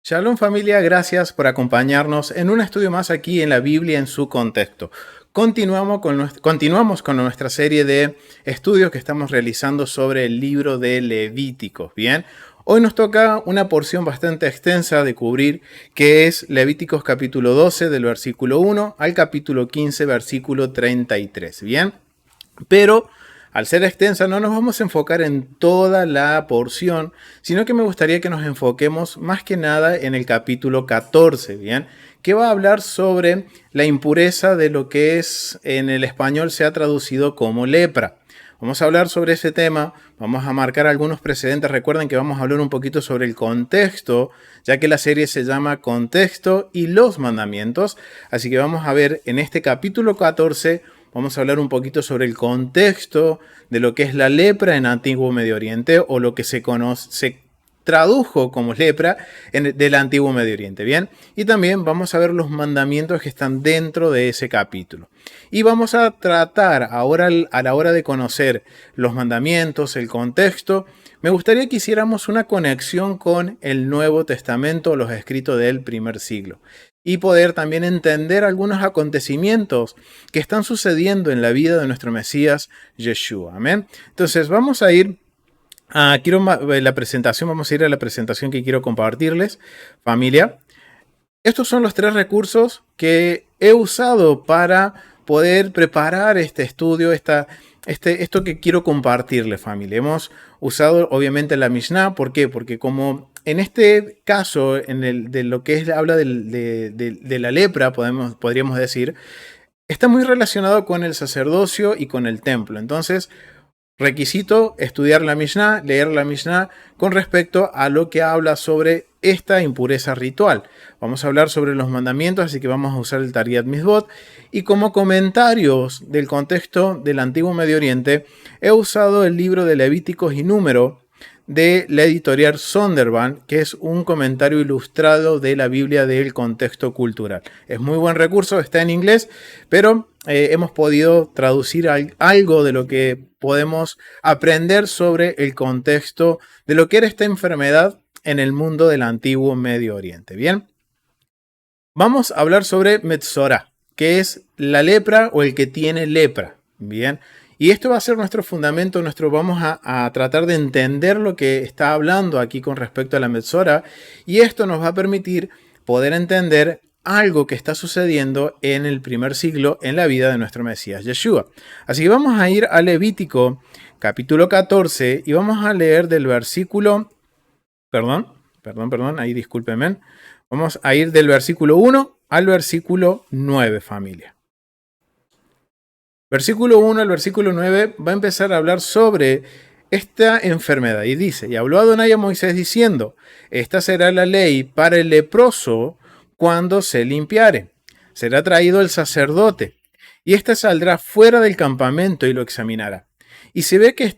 Shalom familia, gracias por acompañarnos en un estudio más aquí en la Biblia en su contexto. Continuamos con nuestra serie de estudios que estamos realizando sobre el libro de Levíticos. Bien, hoy nos toca una porción bastante extensa de cubrir, que es Levíticos capítulo 12 del versículo 1 al capítulo 15 versículo 33. Bien, pero al ser extensa no nos vamos a enfocar en toda la porción, sino que me gustaría que nos enfoquemos más que nada en el capítulo 14, ¿bien? Que va a hablar sobre la impureza de lo que es en el español se ha traducido como lepra. Vamos a hablar sobre ese tema, vamos a marcar algunos precedentes. Recuerden que vamos a hablar un poquito sobre el contexto, ya que la serie se llama Contexto y los Mandamientos. Así que vamos a ver en este capítulo 14, vamos a hablar un poquito sobre el contexto de lo que es la lepra en Antiguo Medio Oriente o lo que se tradujo como lepra del Antiguo Medio Oriente, ¿bien? Y también vamos a ver los mandamientos que están dentro de ese capítulo. Y vamos a tratar ahora, a la hora de conocer los mandamientos, el contexto, me gustaría que hiciéramos una conexión con el Nuevo Testamento, los escritos del primer siglo. Y poder también entender algunos acontecimientos que están sucediendo en la vida de nuestro Mesías Yeshua. Amén. Entonces vamos a ir a la presentación que quiero compartirles, familia. Estos son los 3 recursos que he usado para poder preparar este estudio, esto que quiero compartirles, familia. Hemos usado obviamente la Mishnah. ¿Por qué? Porque como en este caso, de lo que habla de la lepra, podríamos decir, está muy relacionado con el sacerdocio y con el templo. Entonces, requisito estudiar la Mishnah, leer la Mishnah con respecto a lo que habla sobre esta impureza ritual. Vamos a hablar sobre los mandamientos, así que vamos a usar el Tariat Mitzvot. Y como comentarios del contexto del Antiguo Medio Oriente, he usado el libro de Levíticos y Número de la editorial Zondervan, que es un comentario ilustrado de la Biblia del contexto cultural. Es muy buen recurso, está en inglés, pero hemos podido traducir algo de lo que podemos aprender sobre el contexto de lo que era esta enfermedad en el mundo del Antiguo Medio Oriente. Bien, vamos a hablar sobre Metzorah, que es la lepra o el que tiene lepra. Bien. Y esto va a ser nuestro fundamento, vamos a tratar de entender lo que está hablando aquí con respecto a la Metzorah, y esto nos va a permitir poder entender algo que está sucediendo en el primer siglo en la vida de nuestro Mesías Yeshua. Así que vamos a ir a Levítico capítulo 14 y vamos a leer del versículo, ahí discúlpenme, vamos a ir del versículo 1 al versículo 9, familia. Versículo 1 al versículo 9 va a empezar a hablar sobre esta enfermedad. Y dice, y habló Adonai a Moisés diciendo, esta será la ley para el leproso cuando se limpiare. Será traído el sacerdote, y éste saldrá fuera del campamento y lo examinará. Y si ve que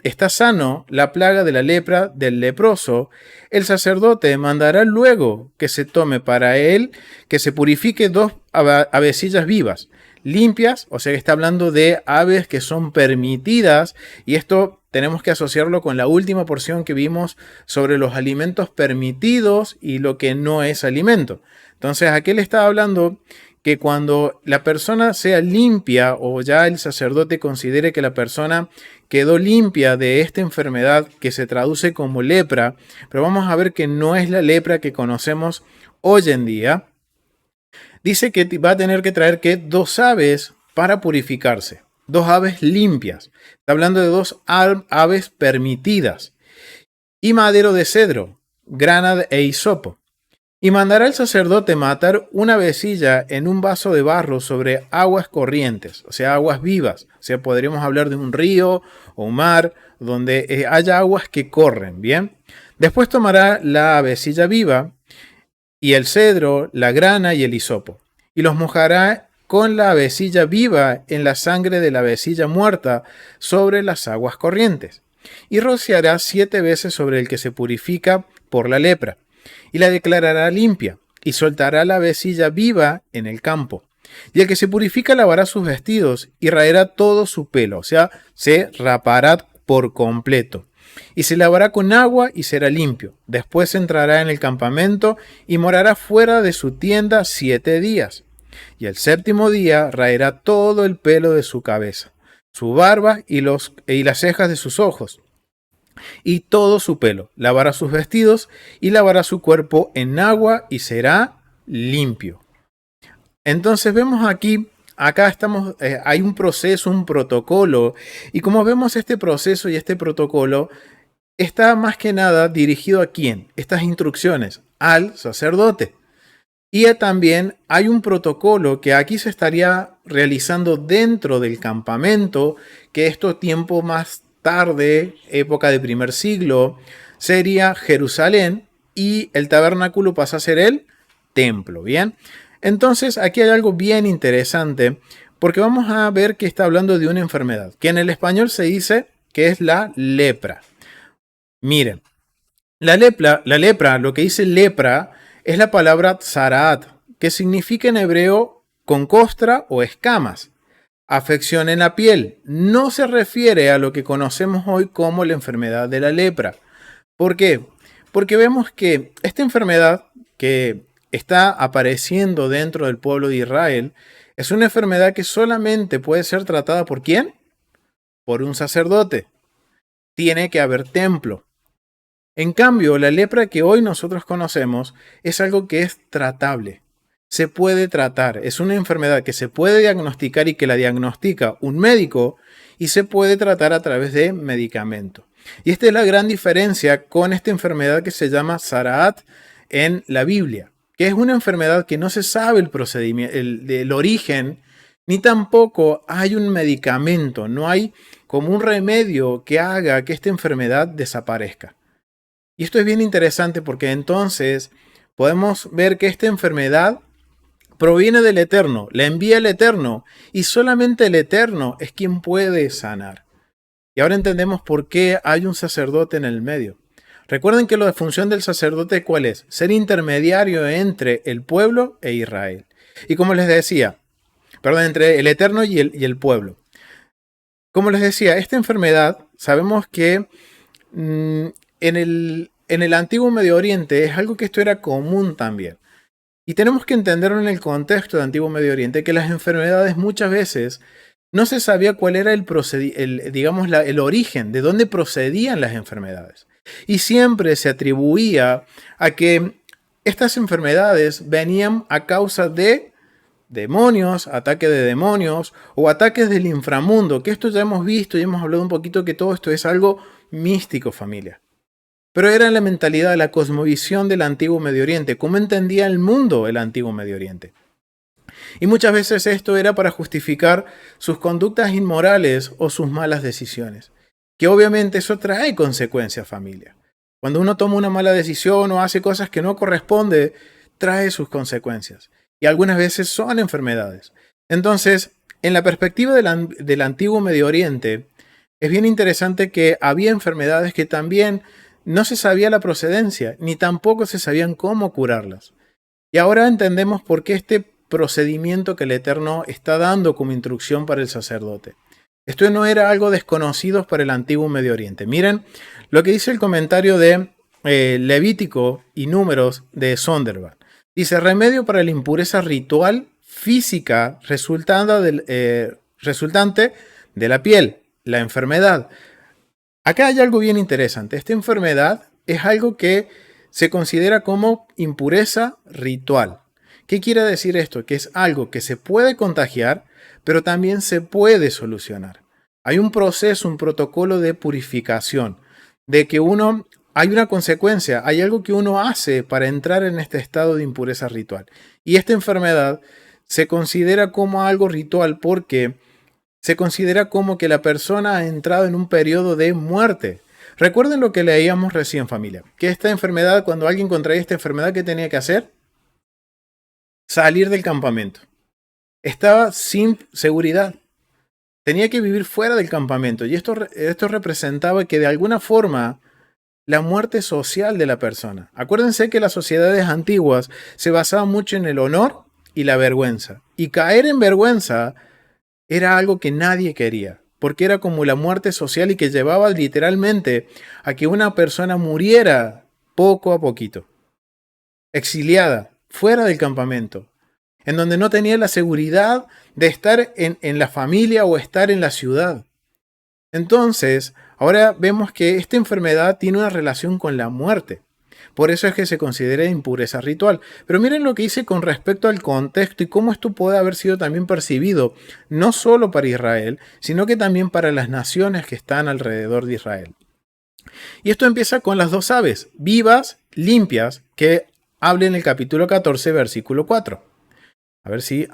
está sano la plaga de la lepra del leproso, el sacerdote mandará luego que se tome para él, que se purifique 2 avecillas vivas, limpias, o sea que está hablando de aves que son permitidas, y esto tenemos que asociarlo con la última porción que vimos sobre los alimentos permitidos y lo que no es alimento. Entonces aquí le está hablando que cuando la persona sea limpia o ya el sacerdote considere que la persona quedó limpia de esta enfermedad que se traduce como lepra, pero vamos a ver que no es la lepra que conocemos hoy en día. Dice que va a tener que traer 2 aves para purificarse, 2 aves limpias. Está hablando de 2 aves permitidas. Y madero de cedro, grana e hisopo. Y mandará el sacerdote matar una avecilla en un vaso de barro sobre aguas corrientes, o sea, aguas vivas. O sea, podríamos hablar de un río o un mar donde haya aguas que corren, ¿bien? Después tomará la avecilla viva y el cedro, la grana y el hisopo, y los mojará con la avecilla viva en la sangre de la avecilla muerta sobre las aguas corrientes, y rociará 7 veces sobre el que se purifica por la lepra, y la declarará limpia, y soltará la avecilla viva en el campo. Y el que se purifica lavará sus vestidos y raerá todo su pelo, o sea, se rapará por completo. Y se lavará con agua y será limpio. Después entrará en el campamento y morará fuera de su tienda 7 días. Y el séptimo día raerá todo el pelo de su cabeza, su barba y las cejas de sus ojos, y todo su pelo. Lavará sus vestidos y lavará su cuerpo en agua y será limpio. Entonces vemos aquí, acá estamos, hay un proceso, un protocolo, y como vemos este proceso y este protocolo está más que nada dirigido a quién, estas instrucciones, al sacerdote. Y también hay un protocolo que aquí se estaría realizando dentro del campamento, que esto tiempo más tarde, época de primer siglo, sería Jerusalén y el tabernáculo pasa a ser el templo, ¿bien? Entonces aquí hay algo bien interesante porque vamos a ver que está hablando de una enfermedad, que en el español se dice que es la lepra. Miren, la lepra, lo que dice lepra, es la palabra tzaraat, que significa en hebreo con costra o escamas. Afección en la piel. No se refiere a lo que conocemos hoy como la enfermedad de la lepra. ¿Por qué? Porque vemos que esta enfermedad que está apareciendo dentro del pueblo de Israel es una enfermedad que solamente puede ser tratada ¿por quién? Por un sacerdote. Tiene que haber templo. En cambio, la lepra que hoy nosotros conocemos es algo que es tratable. Se puede tratar. Es una enfermedad que se puede diagnosticar y que la diagnostica un médico y se puede tratar a través de medicamento. Y esta es la gran diferencia con esta enfermedad que se llama Tzaraat en la Biblia, que es una enfermedad que no se sabe el procedimiento, el origen, ni tampoco hay un medicamento, no hay como un remedio que haga que esta enfermedad desaparezca. Y esto es bien interesante porque entonces podemos ver que esta enfermedad proviene del Eterno, la envía el Eterno y solamente el Eterno es quien puede sanar. Y ahora entendemos por qué hay un sacerdote en el medio. Recuerden que la función del sacerdote ¿cuál es? Ser intermediario entre el pueblo e Israel. Y como les decía, entre el Eterno y el pueblo. Como les decía, esta enfermedad sabemos que en el antiguo Medio Oriente es algo que esto era común también. Y tenemos que entenderlo en el contexto del antiguo Medio Oriente, que las enfermedades muchas veces no se sabía cuál era el origen, de dónde procedían las enfermedades. Y siempre se atribuía a que estas enfermedades venían a causa de demonios, ataque de demonios o ataques del inframundo, que esto ya hemos visto y hemos hablado un poquito que todo esto es algo místico, familia. Pero era la mentalidad, la cosmovisión del antiguo Medio Oriente, cómo entendía el mundo el antiguo Medio Oriente. Y muchas veces esto era para justificar sus conductas inmorales o sus malas decisiones. Que obviamente eso trae consecuencias, familia. Cuando uno toma una mala decisión o hace cosas que no corresponde, trae sus consecuencias. Y algunas veces son enfermedades. Entonces, en la perspectiva del antiguo Medio Oriente, es bien interesante que había enfermedades que también no se sabía la procedencia, ni tampoco se sabían cómo curarlas. Y ahora entendemos por qué este procedimiento que el Eterno está dando como instrucción para el sacerdote. Esto no era algo desconocido para el antiguo Medio Oriente. Miren lo que dice el comentario de Levítico y Números de Zondervan. Dice, remedio para la impureza ritual física resultante de la piel, la enfermedad. Acá hay algo bien interesante. Esta enfermedad es algo que se considera como impureza ritual. ¿Qué quiere decir esto? Que es algo que se puede contagiar, pero también se puede solucionar. Hay un proceso, un protocolo de purificación, de que hay una consecuencia, hay algo que uno hace para entrar en este estado de impureza ritual. Y esta enfermedad se considera como algo ritual porque se considera como que la persona ha entrado en un periodo de muerte. Recuerden lo que leíamos recién, familia, que esta enfermedad, cuando alguien contraía esta enfermedad, ¿qué tenía que hacer? Salir del campamento. Estaba sin seguridad. Tenía que vivir fuera del campamento. Y esto representaba que de alguna forma la muerte social de la persona. Acuérdense que las sociedades antiguas se basaban mucho en el honor y la vergüenza. Y caer en vergüenza era algo que nadie quería, porque era como la muerte social y que llevaba literalmente a que una persona muriera poco a poquito, exiliada, fuera del campamento, en donde no tenía la seguridad de estar en la familia o estar en la ciudad. Entonces, ahora vemos que esta enfermedad tiene una relación con la muerte. Por eso es que se considera impureza ritual. Pero miren lo que dice con respecto al contexto y cómo esto puede haber sido también percibido, no solo para Israel, sino que también para las naciones que están alrededor de Israel. Y esto empieza con las dos aves, vivas, limpias, que habla en el capítulo 14, versículo 4. A ver si...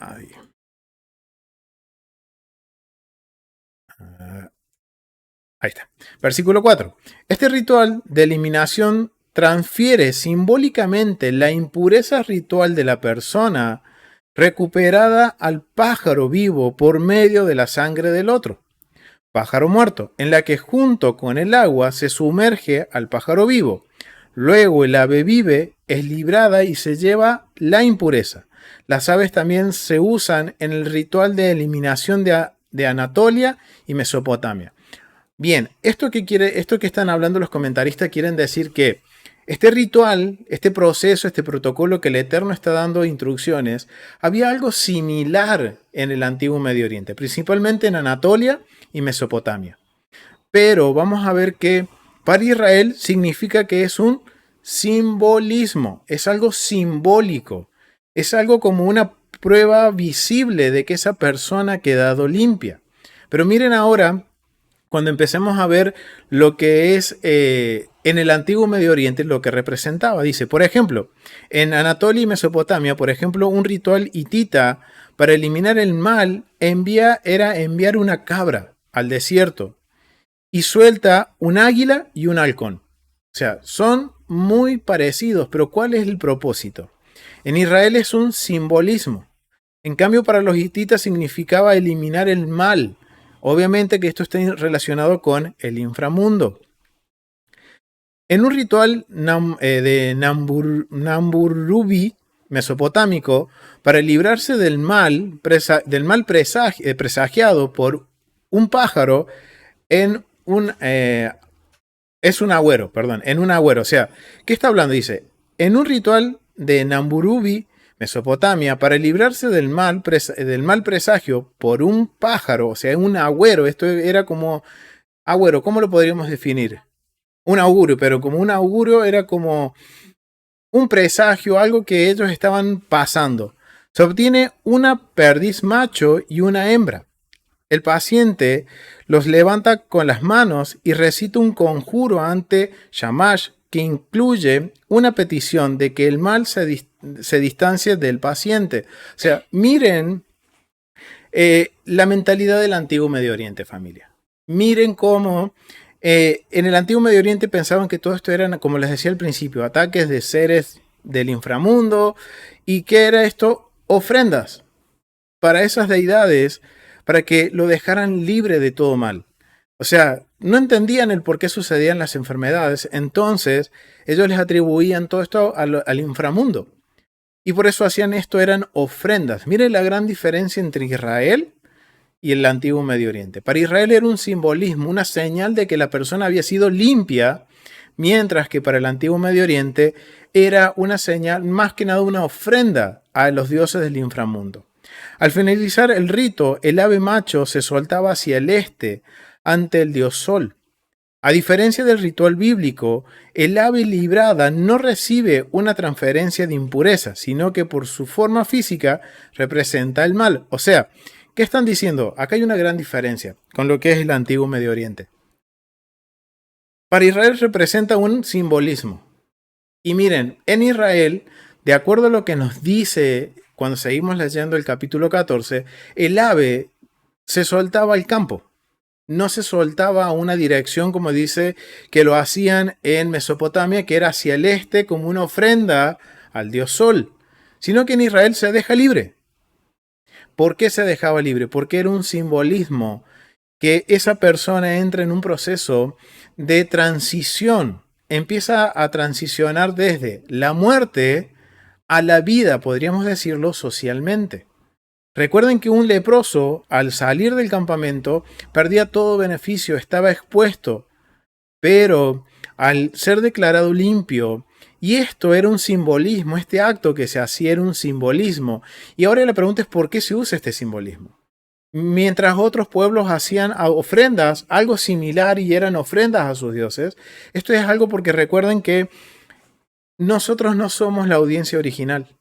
Ahí está. Versículo 4. Este ritual de eliminación transfiere simbólicamente la impureza ritual de la persona recuperada al pájaro vivo por medio de la sangre del otro, pájaro muerto, en la que junto con el agua se sumerge al pájaro vivo. Luego el ave vive, es librada y se lleva la impureza. Las aves también se usan en el ritual de eliminación de Anatolia y Mesopotamia. Bien, esto que están hablando los comentaristas quieren decir que este ritual, este proceso, este protocolo que el Eterno está dando instrucciones, había algo similar en el antiguo Medio Oriente, principalmente en Anatolia y Mesopotamia. Pero vamos a ver que para Israel significa que es un simbolismo, es algo simbólico, es algo como una prueba visible de que esa persona ha quedado limpia. Pero miren ahora, cuando empecemos a ver lo que es en el antiguo Medio Oriente, lo que representaba. Dice, por ejemplo, en Anatolia y Mesopotamia, por ejemplo, un ritual hitita para eliminar el mal era enviar una cabra al desierto y suelta un águila y un halcón. O sea, son muy parecidos, pero ¿cuál es el propósito? En Israel es un simbolismo. En cambio, para los hititas significaba eliminar el mal. Obviamente que esto está relacionado con el inframundo. En un ritual de Namburubi mesopotámico, para librarse del mal presagiado por un pájaro en es un agüero, en un agüero. O sea, ¿qué está hablando? Dice, en un ritual de Namburubi Mesopotamia, para librarse del mal presagio por un pájaro, o sea, un agüero. Esto era como agüero, ¿cómo lo podríamos definir? Un augurio, pero como un augurio era como un presagio, algo que ellos estaban pasando. Se obtiene una perdiz macho y una hembra. El paciente los levanta con las manos y recita un conjuro ante Shamash que incluye una petición de que el mal se distancie del paciente. O sea, miren la mentalidad del antiguo Medio Oriente, familia. Miren cómo en el antiguo Medio Oriente pensaban que todo esto eran, como les decía al principio, ataques de seres del inframundo. ¿Y qué era esto? Ofrendas para esas deidades, para que lo dejaran libre de todo mal. O sea, no entendían el por qué sucedían las enfermedades, entonces ellos les atribuían todo esto al inframundo. Y por eso hacían esto, eran ofrendas. Miren la gran diferencia entre Israel y el antiguo Medio Oriente. Para Israel era un simbolismo, una señal de que la persona había sido limpia, mientras que para el antiguo Medio Oriente era una señal, más que nada una ofrenda a los dioses del inframundo. Al finalizar el rito, el ave macho se soltaba hacia el este ante el dios Sol. A diferencia del ritual bíblico, el ave librada no recibe una transferencia de impureza, sino que por su forma física representa el mal. O sea, ¿qué están diciendo? Acá hay una gran diferencia con lo que es el antiguo Medio Oriente. Para Israel representa un simbolismo. Y miren, en Israel, de acuerdo a lo que nos dice cuando seguimos leyendo el capítulo 14, el ave se soltaba al campo. No se soltaba a una dirección como dice que lo hacían en Mesopotamia, que era hacia el este como una ofrenda al dios Sol, sino que en Israel se deja libre. ¿Por qué se dejaba libre? Porque era un simbolismo que esa persona entra en un proceso de transición empieza a transicionar desde la muerte a la vida, podríamos decirlo, socialmente. Recuerden que un leproso, al salir del campamento, perdía todo beneficio, estaba expuesto, pero al ser declarado limpio, y esto era un simbolismo, este acto que se hacía era un simbolismo. Y ahora la pregunta es ¿por qué se usa este simbolismo? Mientras otros pueblos hacían ofrendas, algo similar y eran ofrendas a sus dioses, esto es algo porque recuerden que nosotros no somos la audiencia original.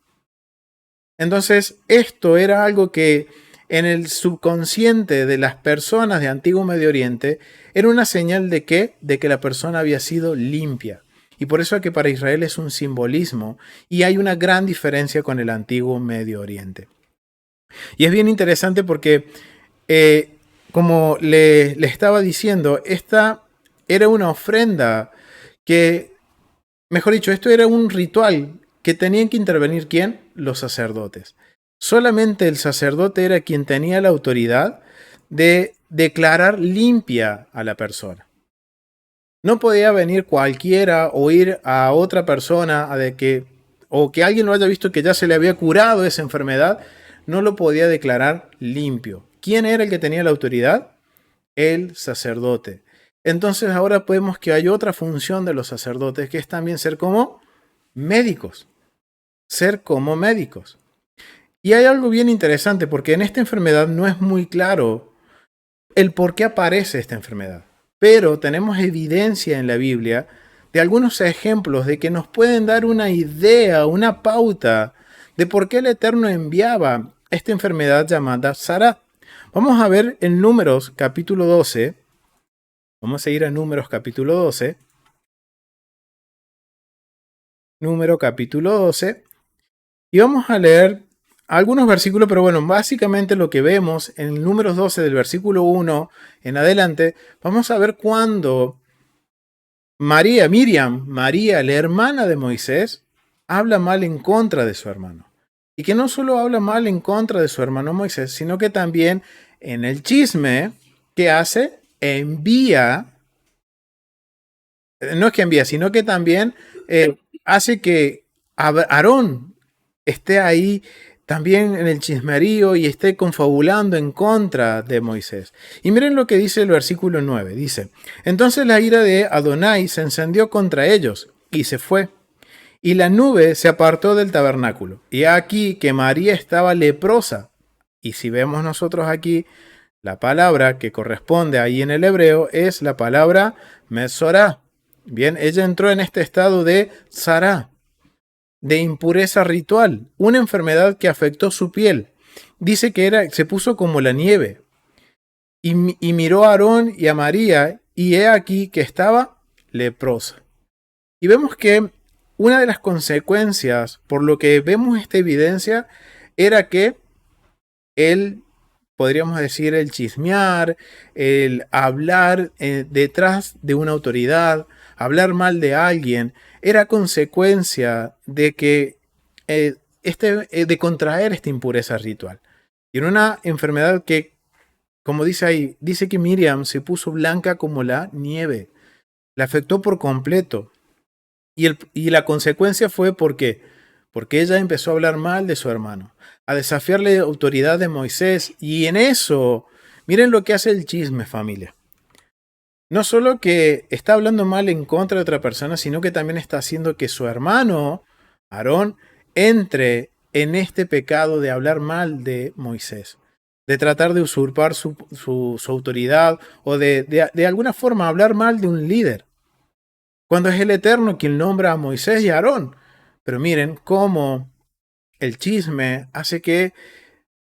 Entonces, esto era algo que en el subconsciente de las personas de Antiguo Medio Oriente era una señal de qué? De que la persona había sido limpia. Y por eso es que para Israel es un simbolismo y hay una gran diferencia con el Antiguo Medio Oriente. Y es bien interesante porque, como le estaba diciendo, esta era una ofrenda que, mejor dicho, esto era un ritual que tenían que intervenir ¿quién? Los sacerdotes. Solamente el sacerdote era quien tenía la autoridad de declarar limpia a la persona. No podía venir cualquiera o ir a otra persona o que alguien lo haya visto que ya se le había curado esa enfermedad, no lo podía declarar limpio. ¿Quién era el que tenía la autoridad? El sacerdote. Entonces ahora vemos que hay otra función de los sacerdotes que es también ser como médicos. Ser como médicos. Y hay algo bien interesante porque en esta enfermedad no es muy claro el por qué aparece esta enfermedad. Pero tenemos evidencia en la Biblia de algunos ejemplos de que nos pueden dar una idea, una pauta de por qué el Eterno enviaba esta enfermedad llamada Sará. Vamos a ver en Números capítulo 12. Vamos a ir a Números capítulo 12. Número capítulo 12. Y vamos a leer algunos versículos, pero bueno, básicamente lo que vemos en el Números 12 del versículo 1 en adelante, vamos a ver cuando Miriam, la hermana de Moisés, habla mal en contra de su hermano. Y que no solo habla mal en contra de su hermano Moisés, sino que también en el chisme que hace, no es que envía, sino que también hace que Aarón esté ahí también en el chismerío y esté confabulando en contra de Moisés. Y miren lo que dice el versículo 9. Dice, entonces la ira de Adonai se encendió contra ellos y se fue. Y la nube se apartó del tabernáculo. Y aquí que María estaba leprosa. Y si vemos nosotros aquí, la palabra que corresponde ahí en el hebreo es la palabra mesorá. Bien, ella entró en este estado de Sará, de impureza ritual, una enfermedad que afectó su piel. Dice que se puso como la nieve. Y miró a Aarón y a María, y he aquí que estaba leprosa. Y vemos que una de las consecuencias, por lo que vemos esta evidencia, era que podríamos decir, el chismear, el hablar detrás de una autoridad, hablar mal de alguien, era consecuencia de que de contraer esta impureza ritual. Y era una enfermedad que, como dice ahí, dice que Miriam se puso blanca como la nieve. La afectó por completo. Y la consecuencia fue porque ella empezó a hablar mal de su hermano, a desafiarle la autoridad de Moisés. Y en eso, miren lo que hace el chisme, familia. No solo que está hablando mal en contra de otra persona, sino que también está haciendo que su hermano, Aarón, entre en este pecado de hablar mal de Moisés, de tratar de usurpar su autoridad o de alguna forma hablar mal de un líder, cuando es el Eterno quien nombra a Moisés y a Aarón. Pero miren cómo el chisme hace que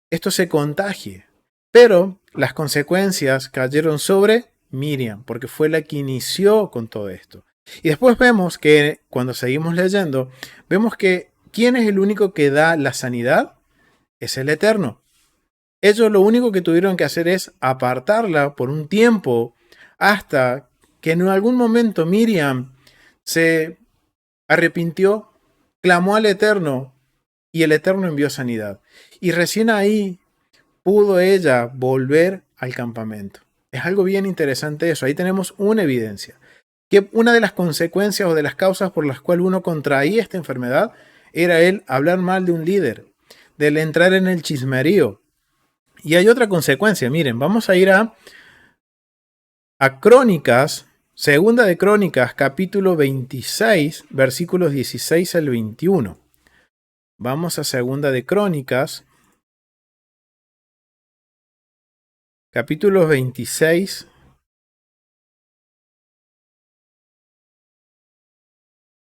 esto se contagie. Pero las consecuencias cayeron sobre Miriam, porque fue la que inició con todo esto. Y después vemos que, cuando seguimos leyendo, vemos que ¿quién es el único que da la sanidad? Es el Eterno. Ellos lo único que tuvieron que hacer es apartarla por un tiempo hasta que en algún momento Miriam se arrepintió, clamó al Eterno y el Eterno envió sanidad. Y recién ahí pudo ella volver al campamento. Es algo bien interesante eso. Ahí tenemos una evidencia. que una de las consecuencias o de las causas por las cuales uno contraía esta enfermedad era el hablar mal de un líder, del entrar en el chismerío. Y hay otra consecuencia, miren, vamos a ir a Crónicas, segunda de Crónicas, capítulo 26, versículos 16 al 21. Vamos a segunda de Crónicas, capítulo 26,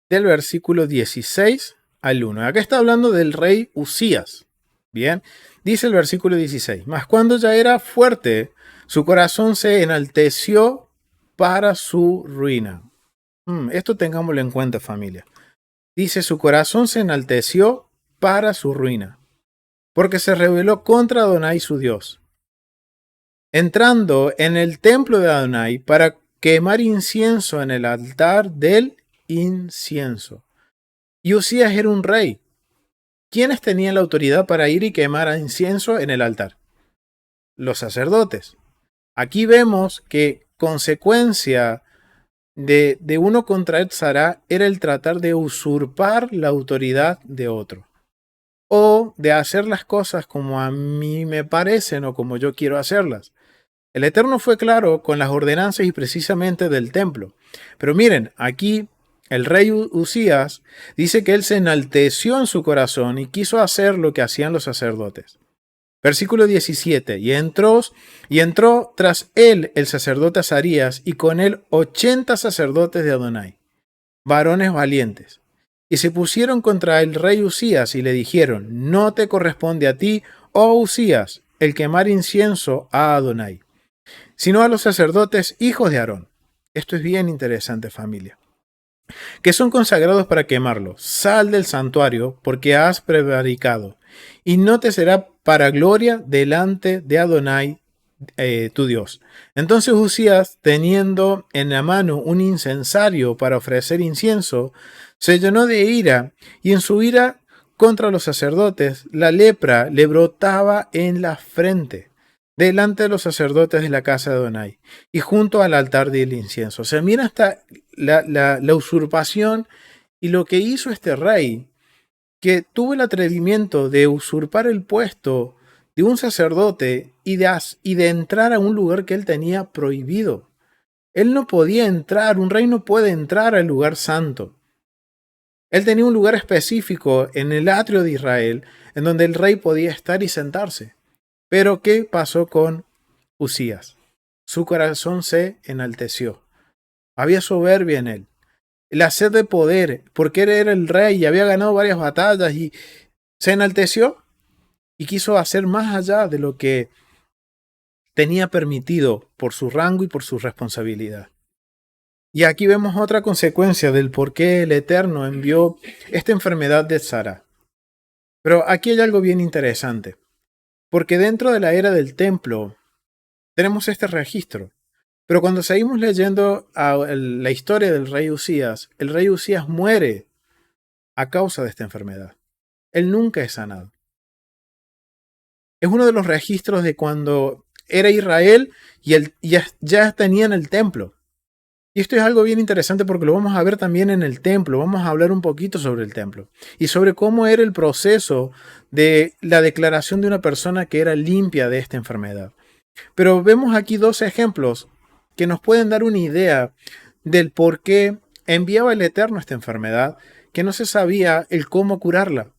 del versículo 16 al 1. Acá está hablando del rey Usías. Bien, dice el versículo 16, mas cuando ya era fuerte, su corazón se enalteció para su ruina. Esto tengámoslo en cuenta, familia. Dice, su corazón se enalteció para su ruina, porque se rebeló contra Adonai su Dios, entrando en el templo de Adonai para quemar incienso en el altar del incienso. Y Usías era un rey. ¿Quiénes tenían la autoridad para ir y quemar incienso en el altar? Los sacerdotes. Aquí vemos que consecuencia de uno contraer tzará era el tratar de usurpar la autoridad de otro, o de hacer las cosas como a mí me parecen o como yo quiero hacerlas. El Eterno fue claro con las ordenanzas y precisamente del templo. Pero miren, aquí el rey Usías dice que él se enalteció en su corazón y quiso hacer lo que hacían los sacerdotes. Versículo 17, y entró tras él el sacerdote Azarías y con él 80 sacerdotes de Adonai, varones valientes. Y se pusieron contra el rey Usías y le dijeron, no te corresponde a ti, oh Usías, el quemar incienso a Adonai, sino a los sacerdotes hijos de Aarón. Esto es bien interesante, familia. Que son consagrados para quemarlo. Sal del santuario, porque has prevaricado, y no te será para gloria delante de Adonai, tu Dios. Entonces Usías, teniendo en la mano un incensario para ofrecer incienso, se llenó de ira, y en su ira contra los sacerdotes, la lepra le brotaba en la frente, delante de los sacerdotes de la casa de Adonai, y junto al altar del incienso. O sea, mira hasta la usurpación y lo que hizo este rey, que tuvo el atrevimiento de usurpar el puesto de un sacerdote y de entrar a un lugar que él tenía prohibido. Él no podía entrar, un rey no puede entrar al lugar santo. Él tenía un lugar específico en el atrio de Israel, en donde el rey podía estar y sentarse. Pero ¿qué pasó con Usías? Su corazón se enalteció. Había soberbia en él. La sed de poder, porque él era el rey y había ganado varias batallas y se enalteció y quiso hacer más allá de lo que tenía permitido por su rango y por su responsabilidad. Y aquí vemos otra consecuencia del por qué el Eterno envió esta enfermedad de tzará. Pero aquí hay algo bien interesante, porque dentro de la era del templo tenemos este registro. Pero cuando seguimos leyendo la historia del rey Usías, el rey Usías muere a causa de esta enfermedad. Él nunca es sanado. Es uno de los registros de cuando era Israel y ya tenían el templo. Y esto es algo bien interesante porque lo vamos a ver también en el templo. Vamos a hablar un poquito sobre el templo y sobre cómo era el proceso de la declaración de una persona que era limpia de esta enfermedad. Pero vemos aquí dos ejemplos que nos pueden dar una idea del por qué enviaba el Eterno esta enfermedad, que no se sabía el cómo curarla,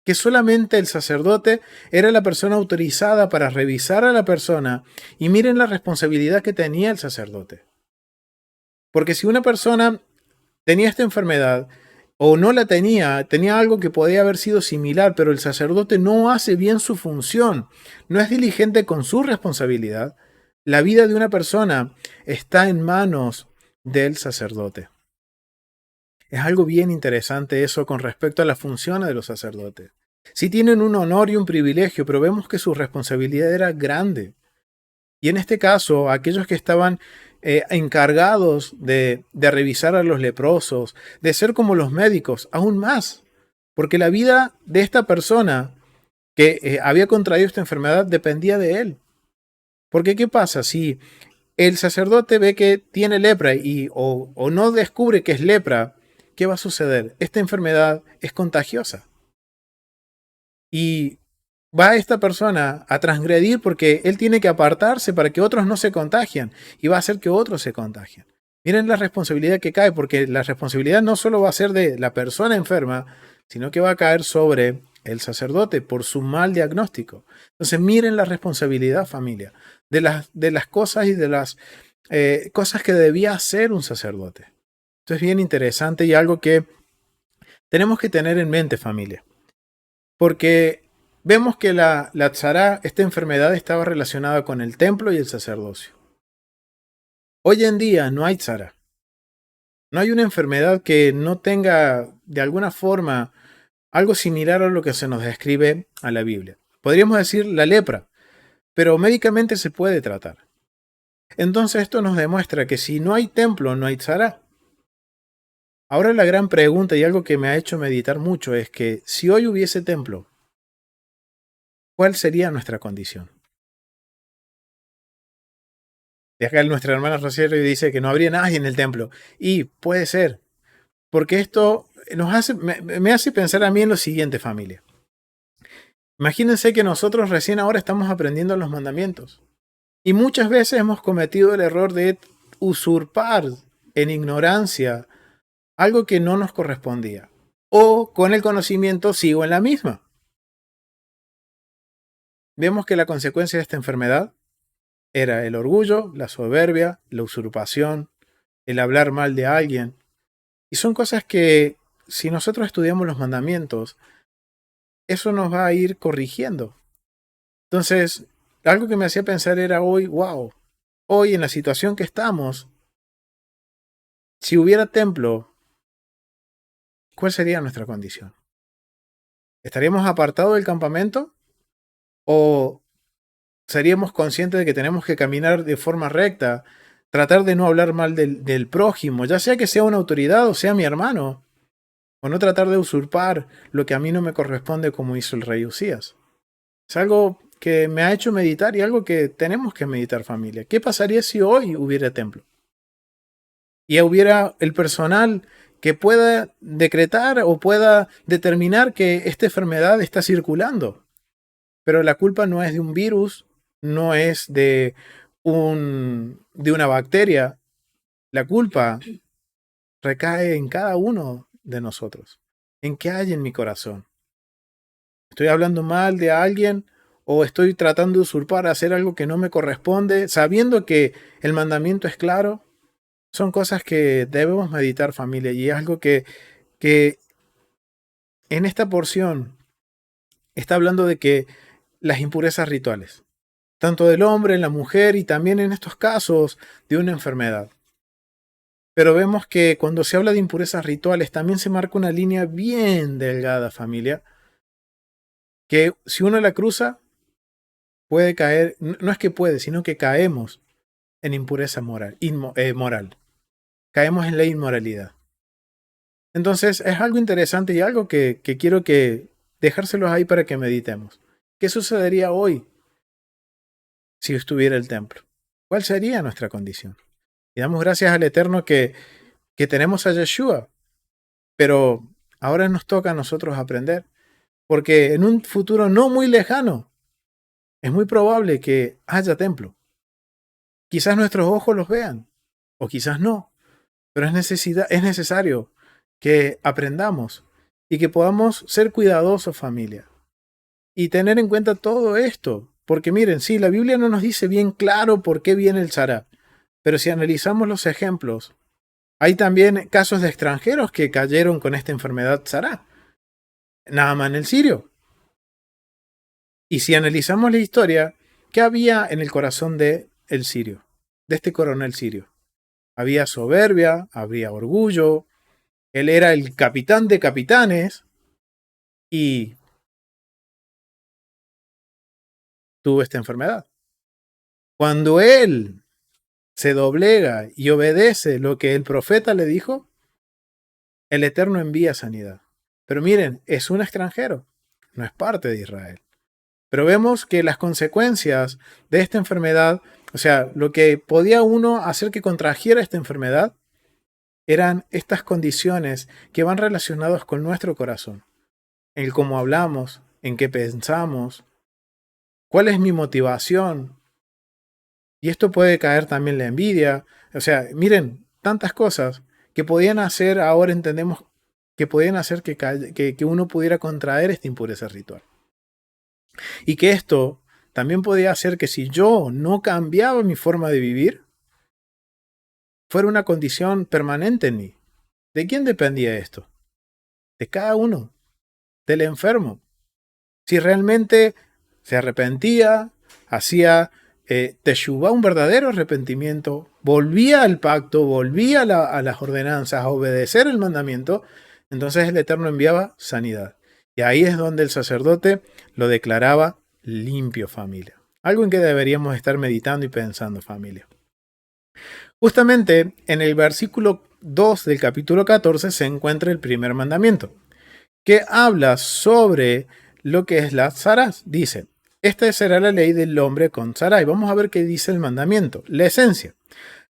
que solamente el sacerdote era la persona autorizada para revisar a la persona, y miren la responsabilidad que tenía el sacerdote. Porque si una persona tenía esta enfermedad o no la tenía algo que podía haber sido similar, pero el sacerdote no hace bien su función, no es diligente con su responsabilidad, la vida de una persona está en manos del sacerdote. Es algo bien interesante eso con respecto a las funciones de los sacerdotes. Sí tienen un honor y un privilegio, pero vemos que su responsabilidad era grande. Y en este caso, aquellos que estaban encargados de revisar a los leprosos, de ser como los médicos, aún más, porque la vida de esta persona que había contraído esta enfermedad dependía de él. Porque ¿qué pasa si el sacerdote ve que tiene lepra o no descubre que es lepra, ¿qué va a suceder? Esta enfermedad es contagiosa. Y va esta persona a transgredir porque él tiene que apartarse para que otros no se contagien y va a hacer que otros se contagien. Miren la responsabilidad que cae, porque la responsabilidad no solo va a ser de la persona enferma, sino que va a caer sobre el sacerdote por su mal diagnóstico. Entonces miren la responsabilidad, familia, de las cosas y de las cosas que debía hacer un sacerdote. Esto es bien interesante y algo que tenemos que tener en mente, familia. Porque vemos que la tzará, esta enfermedad, estaba relacionada con el templo y el sacerdocio. Hoy en día no hay tzará. No hay una enfermedad que no tenga de alguna forma algo similar a lo que se nos describe a la Biblia. Podríamos decir la lepra, pero médicamente se puede tratar. Entonces esto nos demuestra que si no hay templo, no hay tzará. Ahora la gran pregunta y algo que me ha hecho meditar mucho es que si hoy hubiese templo, ¿cuál sería nuestra condición? Y acá nuestra hermana Rociero dice que no habría nadie en el templo. Y puede ser, porque esto me hace pensar a mí en lo siguiente, familia. Imagínense que nosotros recién ahora estamos aprendiendo los mandamientos. Y muchas veces hemos cometido el error de usurpar en ignorancia algo que no nos correspondía. O con el conocimiento sigo en la misma. Vemos que la consecuencia de esta enfermedad era el orgullo, la soberbia, la usurpación, el hablar mal de alguien. Y son cosas que, si nosotros estudiamos los mandamientos, eso nos va a ir corrigiendo. Entonces, algo que me hacía pensar era hoy, wow, hoy en la situación que estamos, si hubiera templo, ¿cuál sería nuestra condición? ¿Estaríamos apartados del campamento? ¿O seríamos conscientes de que tenemos que caminar de forma recta, tratar de no hablar mal del prójimo, ya sea que sea una autoridad o sea mi hermano? O no tratar de usurpar lo que a mí no me corresponde como hizo el rey Usías. Es algo que me ha hecho meditar y algo que tenemos que meditar, familia. ¿Qué pasaría si hoy hubiera templo? Y hubiera el personal que pueda decretar o pueda determinar que esta enfermedad está circulando. Pero la culpa no es de un virus, no es de una bacteria. La culpa recae en cada uno de nosotros. ¿En qué hay en mi corazón? ¿Estoy hablando mal de alguien o estoy tratando de usurpar, hacer algo que no me corresponde, sabiendo que el mandamiento es claro? Son cosas que debemos meditar, familia, y es algo que en esta porción está hablando de que las impurezas rituales, tanto del hombre, la mujer y también en estos casos de una enfermedad. Pero vemos que cuando se habla de impurezas rituales también se marca una línea bien delgada, familia, que si uno la cruza, puede caer, no es que puede, sino que caemos en impureza moral. Caemos en la inmoralidad. Entonces es algo interesante y algo que quiero que dejárselos ahí para que meditemos. ¿Qué sucedería hoy si estuviera el templo? ¿Cuál sería nuestra condición? Y damos gracias al Eterno que tenemos a Yeshua, pero ahora nos toca a nosotros aprender, porque en un futuro no muy lejano es muy probable que haya templo. Quizás nuestros ojos los vean, o quizás no, pero es necesario que aprendamos y que podamos ser cuidadosos, familia, y tener en cuenta todo esto. Porque miren, sí, la Biblia no nos dice bien claro por qué viene el Tzará, pero si analizamos los ejemplos, hay también casos de extranjeros que cayeron con esta enfermedad Tzará. Naamán el sirio. Y si analizamos la historia, ¿qué había en el corazón de el sirio, de este coronel sirio? Había soberbia, había orgullo, él era el capitán de capitanes y tuvo esta enfermedad. Cuando él se doblega y obedece lo que el profeta le dijo, el Eterno envía sanidad. Pero miren, es un extranjero, no es parte de Israel. Pero vemos que las consecuencias de esta enfermedad, o sea, lo que podía uno hacer que contrajera esta enfermedad, eran estas condiciones que van relacionadas con nuestro corazón. El cómo hablamos, en qué pensamos, cuál es mi motivación. Y esto puede caer también la envidia. O sea, miren, tantas cosas que podían hacer, ahora entendemos que podían hacer que uno pudiera contraer esta impureza ritual. Y que esto también podía hacer que si yo no cambiaba mi forma de vivir, fuera una condición permanente en mí. ¿De quién dependía esto? De cada uno, del enfermo. Si realmente se arrepentía, hacía teshuvá, un verdadero arrepentimiento, volvía al pacto, volvía a las ordenanzas, a obedecer el mandamiento, entonces el Eterno enviaba sanidad. Y ahí es donde el sacerdote lo declaraba limpio, familia. Algo en que deberíamos estar meditando y pensando, familia. Justamente en el versículo 2 del capítulo 14 se encuentra el primer mandamiento, que habla sobre lo que es la tzara. Dice, esta será la ley del hombre con tzara. Y vamos a ver qué dice el mandamiento, la esencia.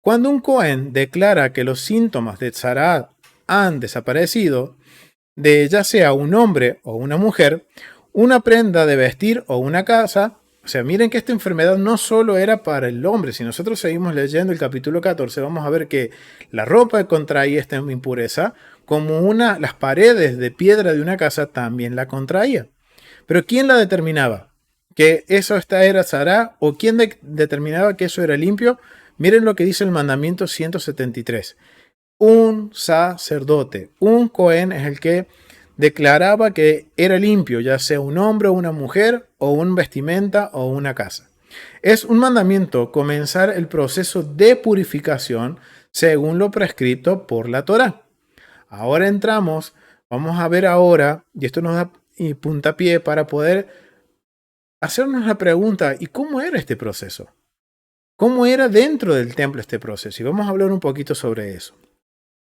Cuando un Cohen declara que los síntomas de tzara han desaparecido, de ya sea un hombre o una mujer, una prenda de vestir o una casa. O sea, miren que esta enfermedad no solo era para el hombre. Si nosotros seguimos leyendo el capítulo 14, vamos a ver que la ropa contraía esta impureza, como las paredes de piedra de una casa también la contraía. Pero ¿quién la determinaba? ¿Que eso era tzara? ¿O quién determinaba que eso era limpio? Miren lo que dice el mandamiento 173. Un sacerdote, un Cohen, es el que declaraba que era limpio, ya sea un hombre o una mujer, o un vestimenta o una casa. Es un mandamiento comenzar el proceso de purificación según lo prescrito por la Torá. Ahora entramos, vamos a ver ahora, y esto nos da puntapié para poder hacernos la pregunta, ¿y cómo era este proceso? ¿Cómo era dentro del templo este proceso? Y vamos a hablar un poquito sobre eso.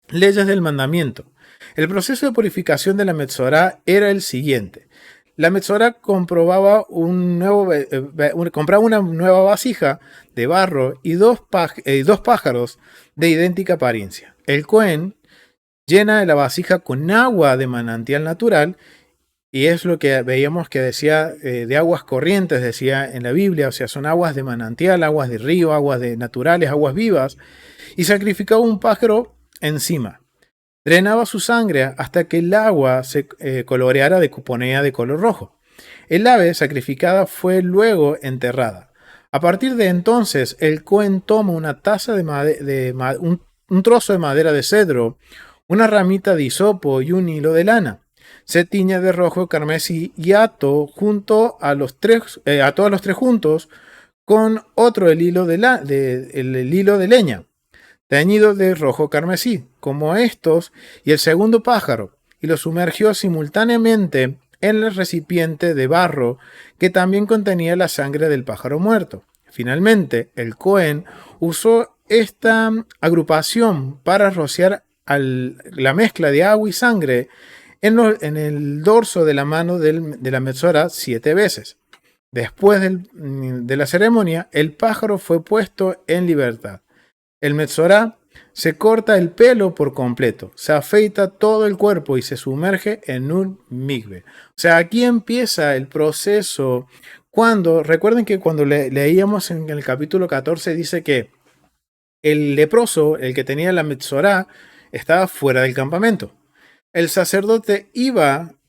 Leyes del mandamiento. El proceso de purificación de la metzorá era el siguiente. La metzorá compraba una nueva vasija de barro y dos pájaros de idéntica apariencia. El Cohen llena la vasija con agua de manantial natural, y es lo que veíamos que decía de aguas corrientes, decía en la Biblia, o sea, son aguas de manantial, aguas de río, aguas de naturales, aguas vivas, y sacrificaba un pájaro encima. Drenaba su sangre hasta que el agua se coloreara de cuponea de color rojo. El ave sacrificada fue luego enterrada. A partir de entonces, el Cohen toma una taza un trozo de madera de cedro, una ramita de hisopo y un hilo de lana. Se tiñe de rojo carmesí y ato a todos los tres juntos con otro el hilo de leña, teñido de rojo carmesí, como estos y el segundo pájaro, y lo sumergió simultáneamente en el recipiente de barro que también contenía la sangre del pájaro muerto. Finalmente, el Cohen usó esta agrupación para rociar la mezcla de agua y sangre en el dorso de la mano de la metzorá 7 veces. Después de la ceremonia, el pájaro fue puesto en libertad. El metzorá se corta el pelo por completo, se afeita todo el cuerpo y se sumerge en un mikve. O sea, aquí empieza el proceso recuerden que cuando leíamos en el capítulo 14 dice que el leproso, el que tenía la metzorá, estaba fuera del campamento. El sacerdote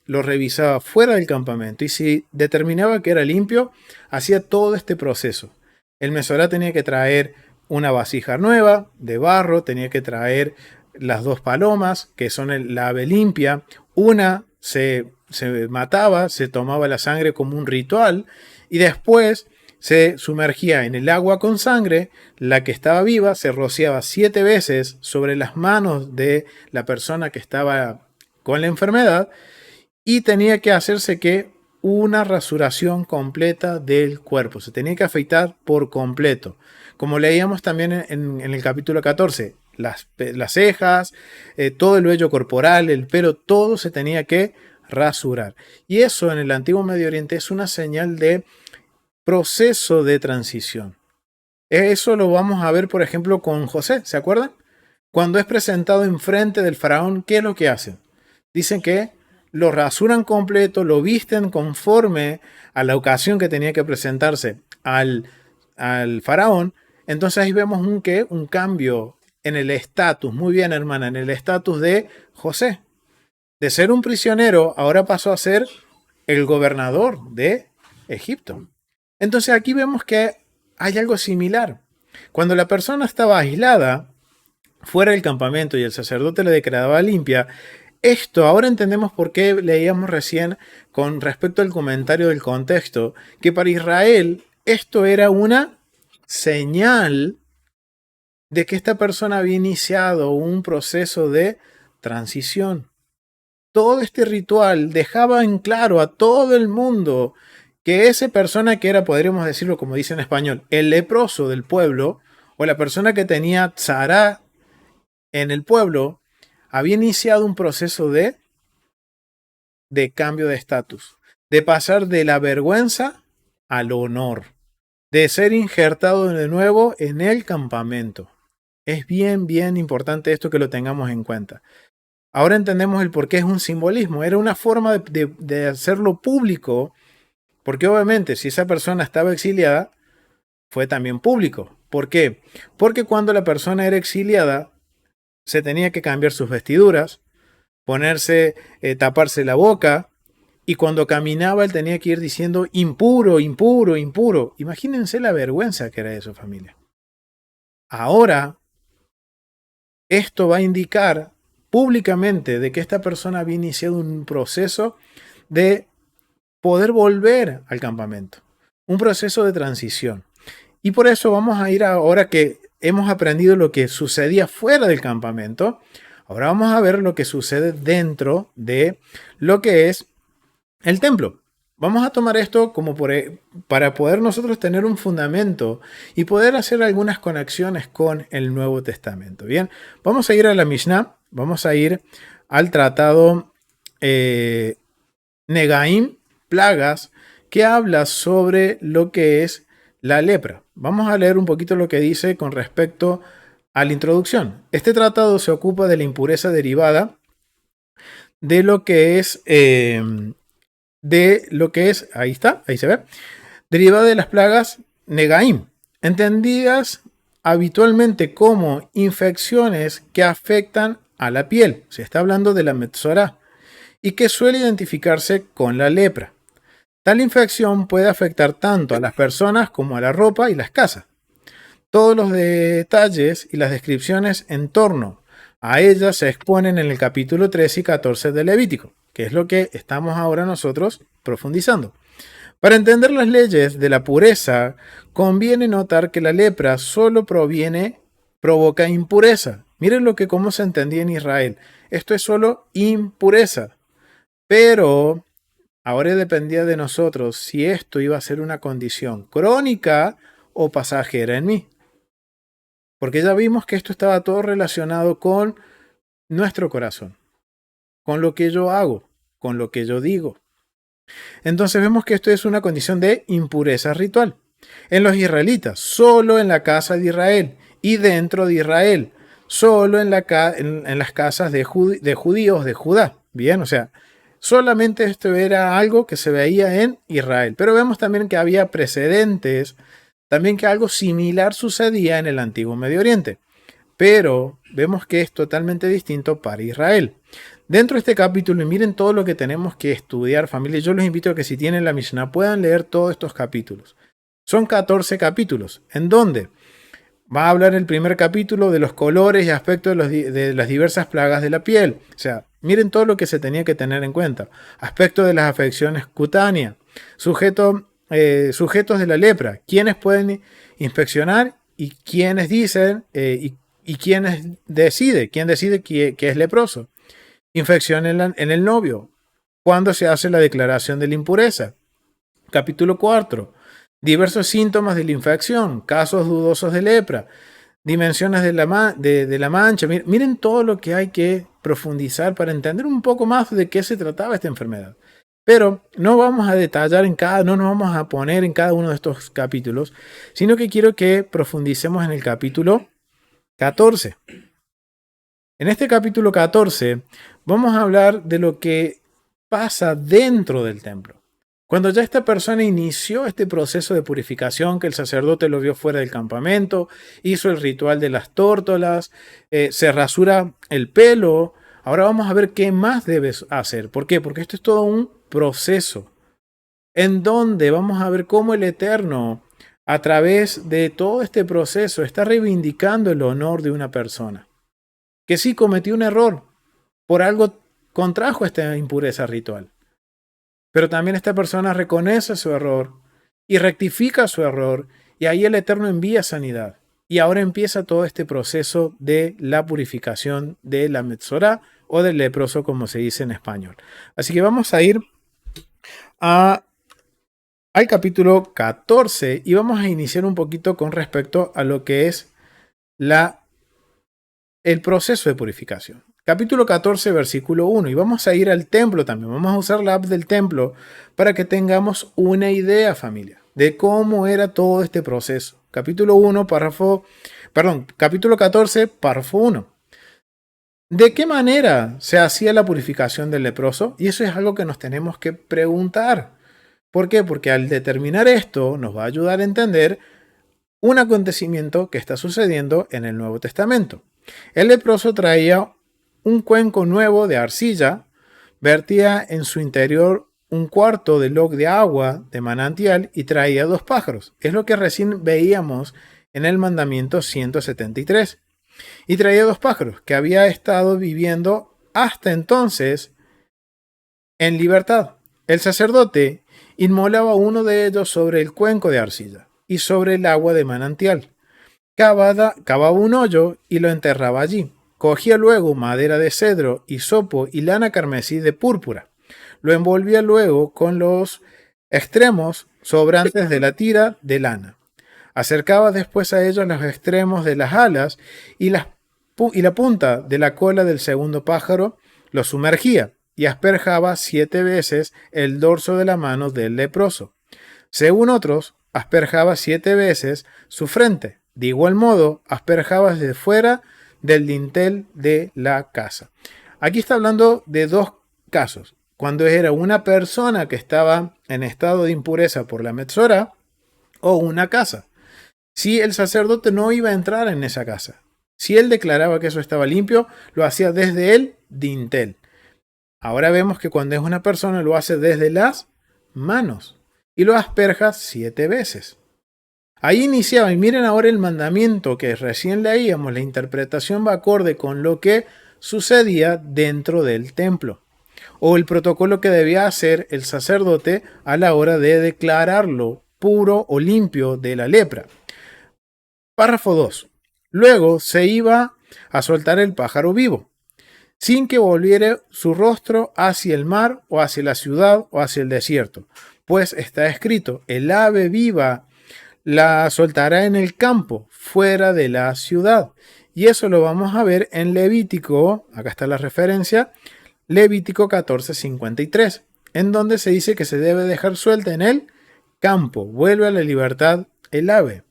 lo revisaba fuera del campamento y si determinaba que era limpio, hacía todo este proceso. El metzorá tenía que traer una vasija nueva de barro, tenía que traer las 2 palomas, que son la ave limpia. Una se mataba, se tomaba la sangre como un ritual y después se sumergía en el agua con sangre. La que estaba viva se rociaba 7 veces sobre las manos de la persona que estaba con la enfermedad y tenía que hacerse una rasuración completa del cuerpo. Se tenía que afeitar por completo. Como leíamos también en el capítulo 14, las cejas, todo el vello corporal, el pelo, todo se tenía que rasurar. Y eso en el antiguo Medio Oriente es una señal de proceso de transición. Eso lo vamos a ver, por ejemplo, con José, ¿se acuerdan? Cuando es presentado enfrente del faraón, ¿qué es lo que hacen? Dicen que lo rasuran completo, lo visten conforme a la ocasión que tenía que presentarse al faraón. Entonces ahí vemos un cambio en el estatus, muy bien hermana, en el estatus de José. De ser un prisionero, ahora pasó a ser el gobernador de Egipto. Entonces aquí vemos que hay algo similar. Cuando la persona estaba aislada fuera del campamento y el sacerdote le declaraba limpia, esto ahora entendemos por qué leíamos recién con respecto al comentario del contexto, que para Israel esto era una señal de que esta persona había iniciado un proceso de transición. Todo este ritual dejaba en claro a todo el mundo que esa persona que era, podríamos decirlo como dice en español, el leproso del pueblo, o la persona que tenía tzara en el pueblo, había iniciado un proceso de cambio de estatus, de pasar de la vergüenza al honor, de ser injertado de nuevo en el campamento. Es bien, bien importante esto que lo tengamos en cuenta. Ahora entendemos el por qué es un simbolismo. Era una forma de hacerlo público, porque obviamente si esa persona estaba exiliada, fue también público. ¿Por qué? Porque cuando la persona era exiliada, se tenía que cambiar sus vestiduras, ponerse, taparse la boca, y cuando caminaba él tenía que ir diciendo impuro, impuro, impuro. Imagínense la vergüenza que era eso, familia. Ahora, esto va a indicar públicamente de que esta persona había iniciado un proceso de poder volver al campamento, un proceso de transición. Y por eso vamos a ir ahora que hemos aprendido lo que sucedía fuera del campamento, ahora vamos a ver lo que sucede dentro de lo que es el templo. Vamos a tomar esto como para poder nosotros tener un fundamento y poder hacer algunas conexiones con el Nuevo Testamento. Bien, vamos a ir a la Mishnah, vamos a ir al tratado Negaim, plagas, que habla sobre lo que es la lepra. Vamos a leer un poquito lo que dice con respecto a la introducción. Este tratado se ocupa de la impureza derivada de lo que es... ahí está, ahí se ve, derivada de las plagas Negaim, entendidas habitualmente como infecciones que afectan a la piel. Se está hablando de la Metzorá y que suele identificarse con la lepra. Tal infección puede afectar tanto a las personas como a la ropa y las casas. Todos los detalles y las descripciones en torno a ella se exponen en el capítulo 13 y 14 de Levítico, que es lo que estamos ahora nosotros profundizando. Para entender las leyes de la pureza, conviene notar que la lepra solo provoca impureza. Miren cómo se entendía en Israel. Esto es solo impureza. Pero ahora dependía de nosotros si esto iba a ser una condición crónica o pasajera en mí. Porque ya vimos que esto estaba todo relacionado con nuestro corazón, con lo que yo hago, con lo que yo digo. Entonces vemos que esto es una condición de impureza ritual. En los israelitas, solo en la casa de Israel y dentro de Israel, solo en las casas de judíos de Judá. Bien, o sea, solamente esto era algo que se veía en Israel. Pero vemos también que había precedentes, también que algo similar sucedía en el antiguo Medio Oriente. Pero vemos que es totalmente distinto para Israel. Dentro de este capítulo, y miren todo lo que tenemos que estudiar, familia, yo los invito a que si tienen la Mishnah puedan leer todos estos capítulos. Son 14 capítulos, en donde va a hablar el primer capítulo de los colores y aspectos de las diversas plagas de la piel. O sea, miren todo lo que se tenía que tener en cuenta. Aspectos de las afecciones cutáneas, sujetos de la lepra, quiénes pueden inspeccionar y quiénes dicen y quién decide que es leproso. Infección en el novio, cuando se hace la declaración de la impureza. Capítulo 4. Diversos síntomas de la infección, casos dudosos de lepra. dimensiones de la mancha. Miren todo lo que hay que profundizar para entender un poco más de qué se trataba esta enfermedad. Pero no vamos a detallar no nos vamos a poner en cada uno de estos capítulos, sino que quiero que profundicemos en el capítulo 14. En este capítulo 14 vamos a hablar de lo que pasa dentro del templo. Cuando ya esta persona inició este proceso de purificación, que el sacerdote lo vio fuera del campamento, hizo el ritual de las tórtolas, se rasura el pelo, ahora vamos a ver qué más debes hacer. ¿Por qué? Porque esto es todo un proceso en donde vamos a ver cómo el Eterno, a través de todo este proceso, está reivindicando el honor de una persona que sí cometió un error, por algo contrajo esta impureza ritual. Pero también esta persona reconoce su error y rectifica su error, y ahí el Eterno envía sanidad. Y ahora empieza todo este proceso de la purificación de la Metzorá o del leproso, como se dice en español. Así que vamos a ir al capítulo 14 y vamos a iniciar un poquito con respecto a lo que es el proceso de purificación. Capítulo 14, versículo 1. Y vamos a ir al templo también. Vamos a usar la app del templo para que tengamos una idea, familia, de cómo era todo este proceso. Capítulo 14, párrafo 1. ¿De qué manera se hacía la purificación del leproso? Y eso es algo que nos tenemos que preguntar. ¿Por qué? Porque al determinar esto nos va a ayudar a entender un acontecimiento que está sucediendo en el Nuevo Testamento. El leproso traía un cuenco nuevo de arcilla, vertía en su interior un cuarto de log de agua de manantial y traía 2 pájaros. Es lo que recién veíamos en el mandamiento 173. Y traía 2 pájaros que había estado viviendo hasta entonces en libertad. El sacerdote inmolaba uno de ellos sobre el cuenco de arcilla y sobre el agua de manantial. Cavaba un hoyo y lo enterraba allí. Cogía luego madera de cedro, hisopo y lana carmesí de púrpura. Lo envolvía luego con los extremos sobrantes de la tira de lana. Acercaba después a ellos los extremos de las alas y la punta de la cola del segundo pájaro, lo sumergía y asperjaba 7 veces el dorso de la mano del leproso. Según otros, asperjaba 7 veces su frente. De igual modo, asperjaba desde fuera del dintel de la casa. Aquí está hablando de 2 casos. Cuando era una persona que estaba en estado de impureza por la Metzorá o una casa. Si el sacerdote no iba a entrar en esa casa, si él declaraba que eso estaba limpio, lo hacía desde el dintel. Ahora vemos que cuando es una persona lo hace desde las manos y lo asperja 7 veces. Ahí iniciaba, y miren ahora el mandamiento que recién leíamos, la interpretación va acorde con lo que sucedía dentro del templo, o el protocolo que debía hacer el sacerdote a la hora de declararlo puro o limpio de la lepra. Párrafo 2. Luego se iba a soltar el pájaro vivo, sin que volviera su rostro hacia el mar o hacia la ciudad o hacia el desierto, pues está escrito, el ave viva la soltará en el campo, fuera de la ciudad. Y eso lo vamos a ver en Levítico, acá está la referencia, Levítico 14:53, en donde se dice que se debe dejar suelta en el campo, vuelve a la libertad el ave.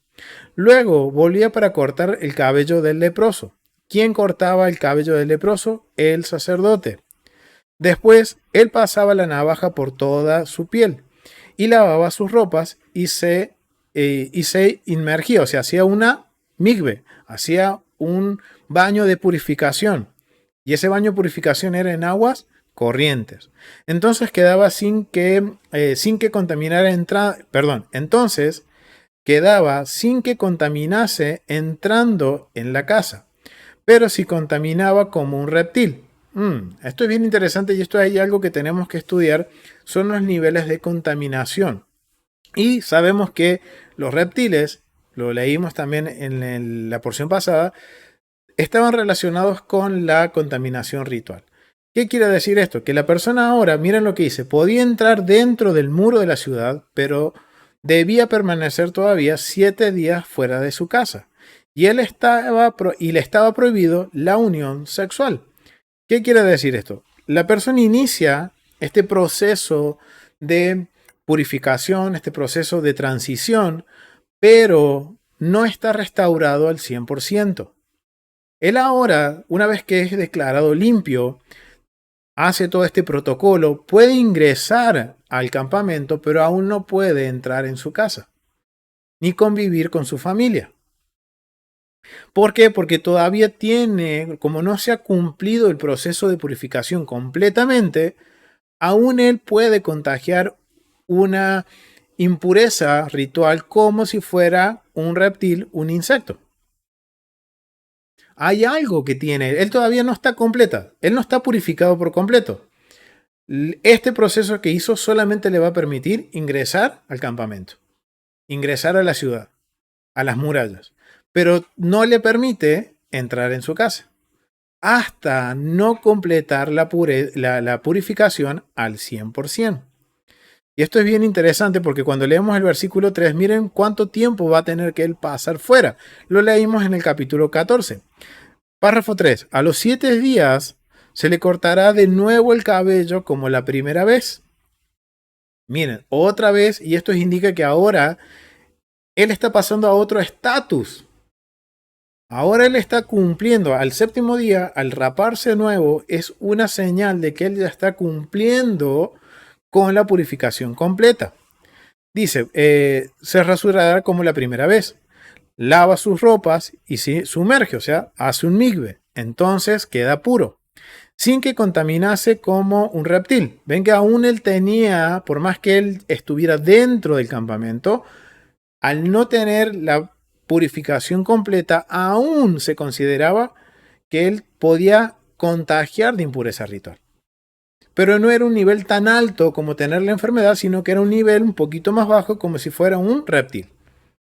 Luego volvía para cortar el cabello del leproso. ¿Quién cortaba el cabello del leproso? El sacerdote. Después, él pasaba la navaja por toda su piel y lavaba sus ropas y se inmergía, o sea, hacía una migbe, hacía un baño de purificación. Y ese baño de purificación era en aguas corrientes. Entonces quedaba sin que contaminara entonces quedaba sin que contaminase entrando en la casa, pero si contaminaba como un reptil. Esto es bien interesante y esto hay algo que tenemos que estudiar, son los niveles de contaminación. Y sabemos que los reptiles, lo leímos también en la porción pasada, estaban relacionados con la contaminación ritual. ¿Qué quiere decir esto? Que la persona ahora, miren lo que dice, podía entrar dentro del muro de la ciudad, pero debía permanecer todavía 7 días fuera de su casa. y le estaba prohibido la unión sexual. ¿Qué quiere decir esto? La persona inicia este proceso de purificación, este proceso de transición, pero no está restaurado al 100%. Él ahora, una vez que es declarado limpio, hace todo este protocolo, puede ingresar al campamento, pero aún no puede entrar en su casa, ni convivir con su familia. ¿Por qué? Porque todavía tiene, como no se ha cumplido el proceso de purificación completamente, aún él puede contagiar una impureza ritual como si fuera un reptil, un insecto. Hay algo que tiene, él todavía no está completa, él no está purificado por completo. Este proceso que hizo solamente le va a permitir ingresar al campamento, ingresar a la ciudad, a las murallas, pero no le permite entrar en su casa hasta no completar la purificación al 100%. Y esto es bien interesante porque cuando leemos el versículo 3, miren cuánto tiempo va a tener que él pasar fuera. Lo leímos en el capítulo 14. Párrafo 3. A los 7 días se le cortará de nuevo el cabello como la primera vez. Miren, otra vez, y esto indica que ahora él está pasando a otro estatus. Ahora él está cumpliendo al séptimo día, al raparse de nuevo, es una señal de que él ya está cumpliendo con la purificación completa. Dice, se rasurará como la primera vez, lava sus ropas y se sumerge, o sea, hace un migbe. Entonces queda puro, sin que contaminase como un reptil. Ven que aún él tenía, por más que él estuviera dentro del campamento, al no tener la purificación completa, aún se consideraba que él podía contagiar de impureza ritual. Pero no era un nivel tan alto como tener la enfermedad, sino que era un nivel un poquito más bajo, como si fuera un reptil.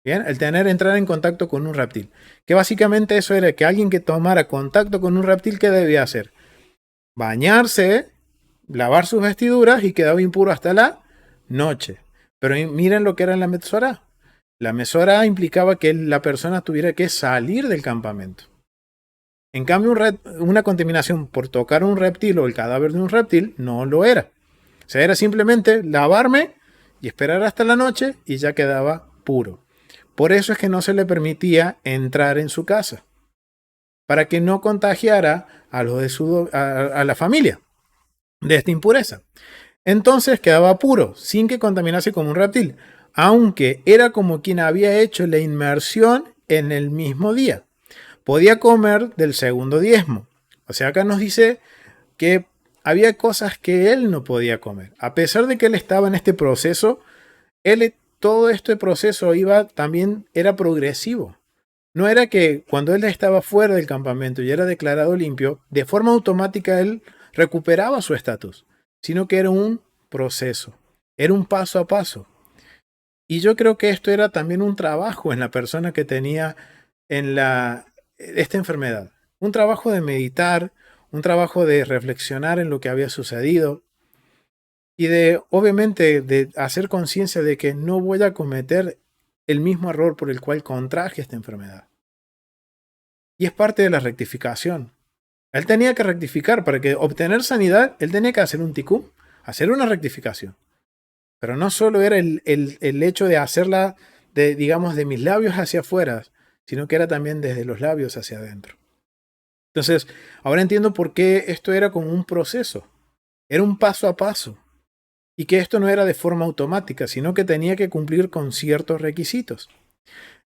Bien, el entrar en contacto con un reptil. Que básicamente eso era que alguien que tomara contacto con un reptil, ¿qué debía hacer? Bañarse, lavar sus vestiduras y quedaba impuro hasta la noche. Pero miren lo que era la Metzorá. La Metzorá implicaba que la persona tuviera que salir del campamento. En cambio, una contaminación por tocar un reptil o el cadáver de un reptil no lo era. O sea, era simplemente lavarme y esperar hasta la noche y ya quedaba puro. Por eso es que no se le permitía entrar en su casa, para que no contagiara a, los de a la familia de esta impureza. Entonces quedaba puro, sin que contaminase como un reptil, aunque era como quien había hecho la inmersión en el mismo día. Podía comer del segundo diezmo. O sea, acá nos dice que había cosas que él no podía comer. A pesar de que él estaba en este proceso, todo este proceso también era progresivo. No era que cuando él estaba fuera del campamento y era declarado limpio, de forma automática él recuperaba su estatus, sino que era un proceso, era un paso a paso. Y yo creo que esto era también un trabajo en la persona que tenía esta enfermedad. Un trabajo de meditar, un trabajo de reflexionar en lo que había sucedido y obviamente, de hacer conciencia de que no voy a cometer el mismo error por el cual contraje esta enfermedad. Y es parte de la rectificación. Él tenía que rectificar para que obtener sanidad, él tenía que hacer un tikkun, hacer una rectificación. Pero no solo era el hecho de hacerla, digamos, de mis labios hacia afuera, sino que era también desde los labios hacia adentro. Entonces, ahora entiendo por qué esto era como un proceso. Era un paso a paso. Y que esto no era de forma automática, sino que tenía que cumplir con ciertos requisitos.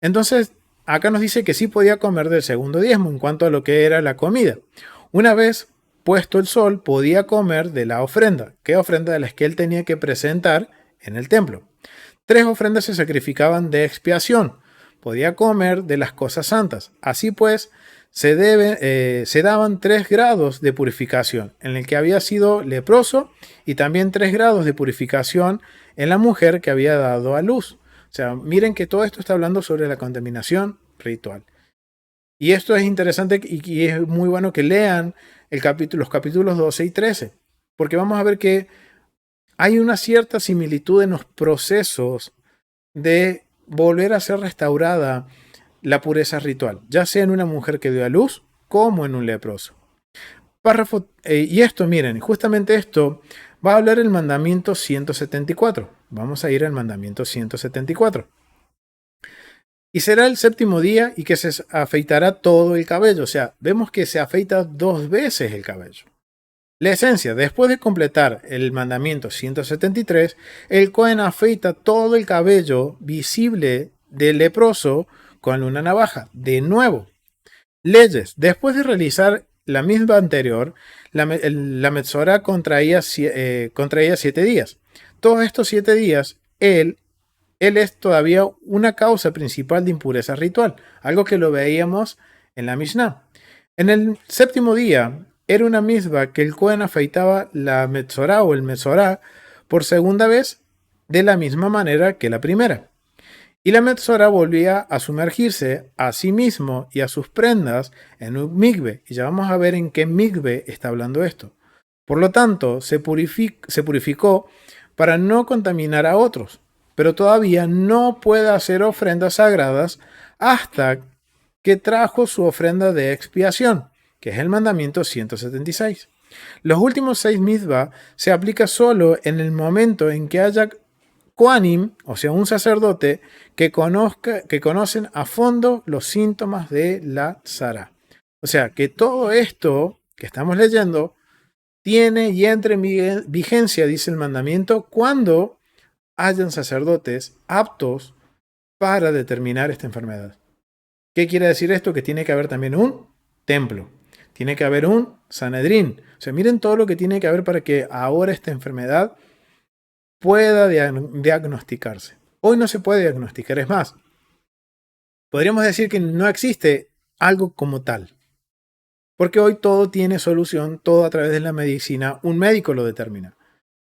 Entonces, acá nos dice que sí podía comer del segundo diezmo en cuanto a lo que era la comida. Una vez puesto el sol, podía comer de la ofrenda. ¿Qué ofrenda? De las que él tenía que presentar en el templo. 3 ofrendas se sacrificaban de expiación. Podía comer de las cosas santas. Así pues, se daban 3 grados de purificación, en el que había sido leproso, y también 3 grados de purificación en la mujer que había dado a luz. O sea, miren que todo esto está hablando sobre la contaminación ritual. Y esto es interesante y es muy bueno que lean los capítulos 12 y 13, porque vamos a ver que hay una cierta similitud en los procesos de volver a ser restaurada la pureza ritual, ya sea en una mujer que dio a luz como en un leproso. Y esto, miren, justamente esto va a hablar el mandamiento 174. Vamos a ir al mandamiento 174. Y será el séptimo día y que se afeitará todo el cabello. O sea, vemos que se afeita 2 veces el cabello. La esencia, después de completar el mandamiento 173, el Cohen afeita todo el cabello visible del leproso con una navaja. De nuevo, leyes. Después de realizar la misma anterior, la Metzorá contraía 7 días. Todos estos 7 días, él es todavía una causa principal de impureza ritual, algo que lo veíamos en la Mishnah. En el séptimo día, era una misma que el Cohen afeitaba la Metzorá o el Metzorá por segunda vez de la misma manera que la primera. Y la Metzorá volvía a sumergirse a sí mismo y a sus prendas en un migbe. Y ya vamos a ver en qué migbe está hablando esto. Por lo tanto, se purificó para no contaminar a otros, pero todavía no puede hacer ofrendas sagradas hasta que trajo su ofrenda de expiación, que es el mandamiento 176. Los últimos 6 mitzvah se aplica solo en el momento en que haya Kohanim, o sea, un sacerdote que conocen a fondo los síntomas de la tzara. O sea, que todo esto que estamos leyendo tiene y entra en vigencia, dice el mandamiento, cuando hayan sacerdotes aptos para determinar esta enfermedad. ¿Qué quiere decir esto? Que tiene que haber también un templo, tiene que haber un Sanedrín. O sea, miren todo lo que tiene que haber para que ahora esta enfermedad pueda diagnosticarse. Hoy no se puede diagnosticar, es más, podríamos decir que no existe algo como tal, porque hoy todo tiene solución, todo a través de la medicina, un médico lo determina.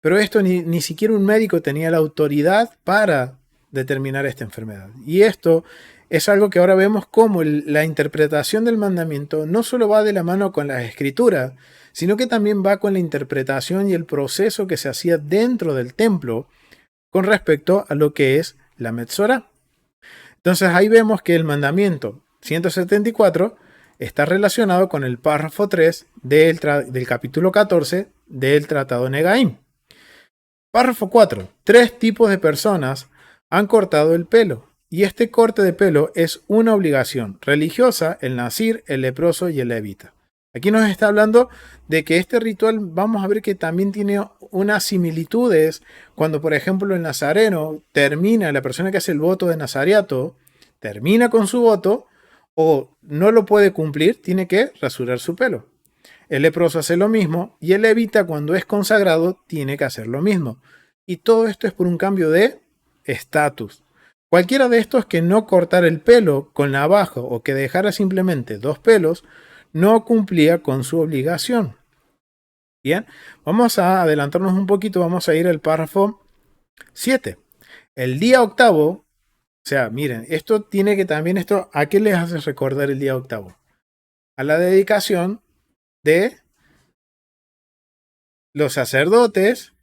Pero esto ni siquiera un médico tenía la autoridad para determinar esta enfermedad. Y esto es algo que ahora vemos como la interpretación del mandamiento no solo va de la mano con las escrituras, sino que también va con la interpretación y el proceso que se hacía dentro del templo con respecto a lo que es la Metzorá. Entonces ahí vemos que el mandamiento 174 está relacionado con el párrafo 3 del capítulo 14 del Tratado Negaim. Párrafo 4. 3 tipos de personas han cortado el pelo. Y este corte de pelo es una obligación religiosa, el nazir, el leproso y el levita. Aquí nos está hablando de que este ritual, vamos a ver que también tiene unas similitudes cuando, por ejemplo, el nazareno termina, la persona que hace el voto de nazareato, termina con su voto o no lo puede cumplir, tiene que rasurar su pelo. El leproso hace lo mismo y el levita, cuando es consagrado, tiene que hacer lo mismo. Y todo esto es por un cambio de estatus. Cualquiera de estos que no cortara el pelo con navaja o que dejara simplemente 2 pelos, no cumplía con su obligación. Bien, vamos a adelantarnos un poquito, vamos a ir al párrafo 7. El día octavo, o sea, miren, esto tiene que también, ¿a qué les hace recordar el día octavo? A la dedicación de los sacerdotes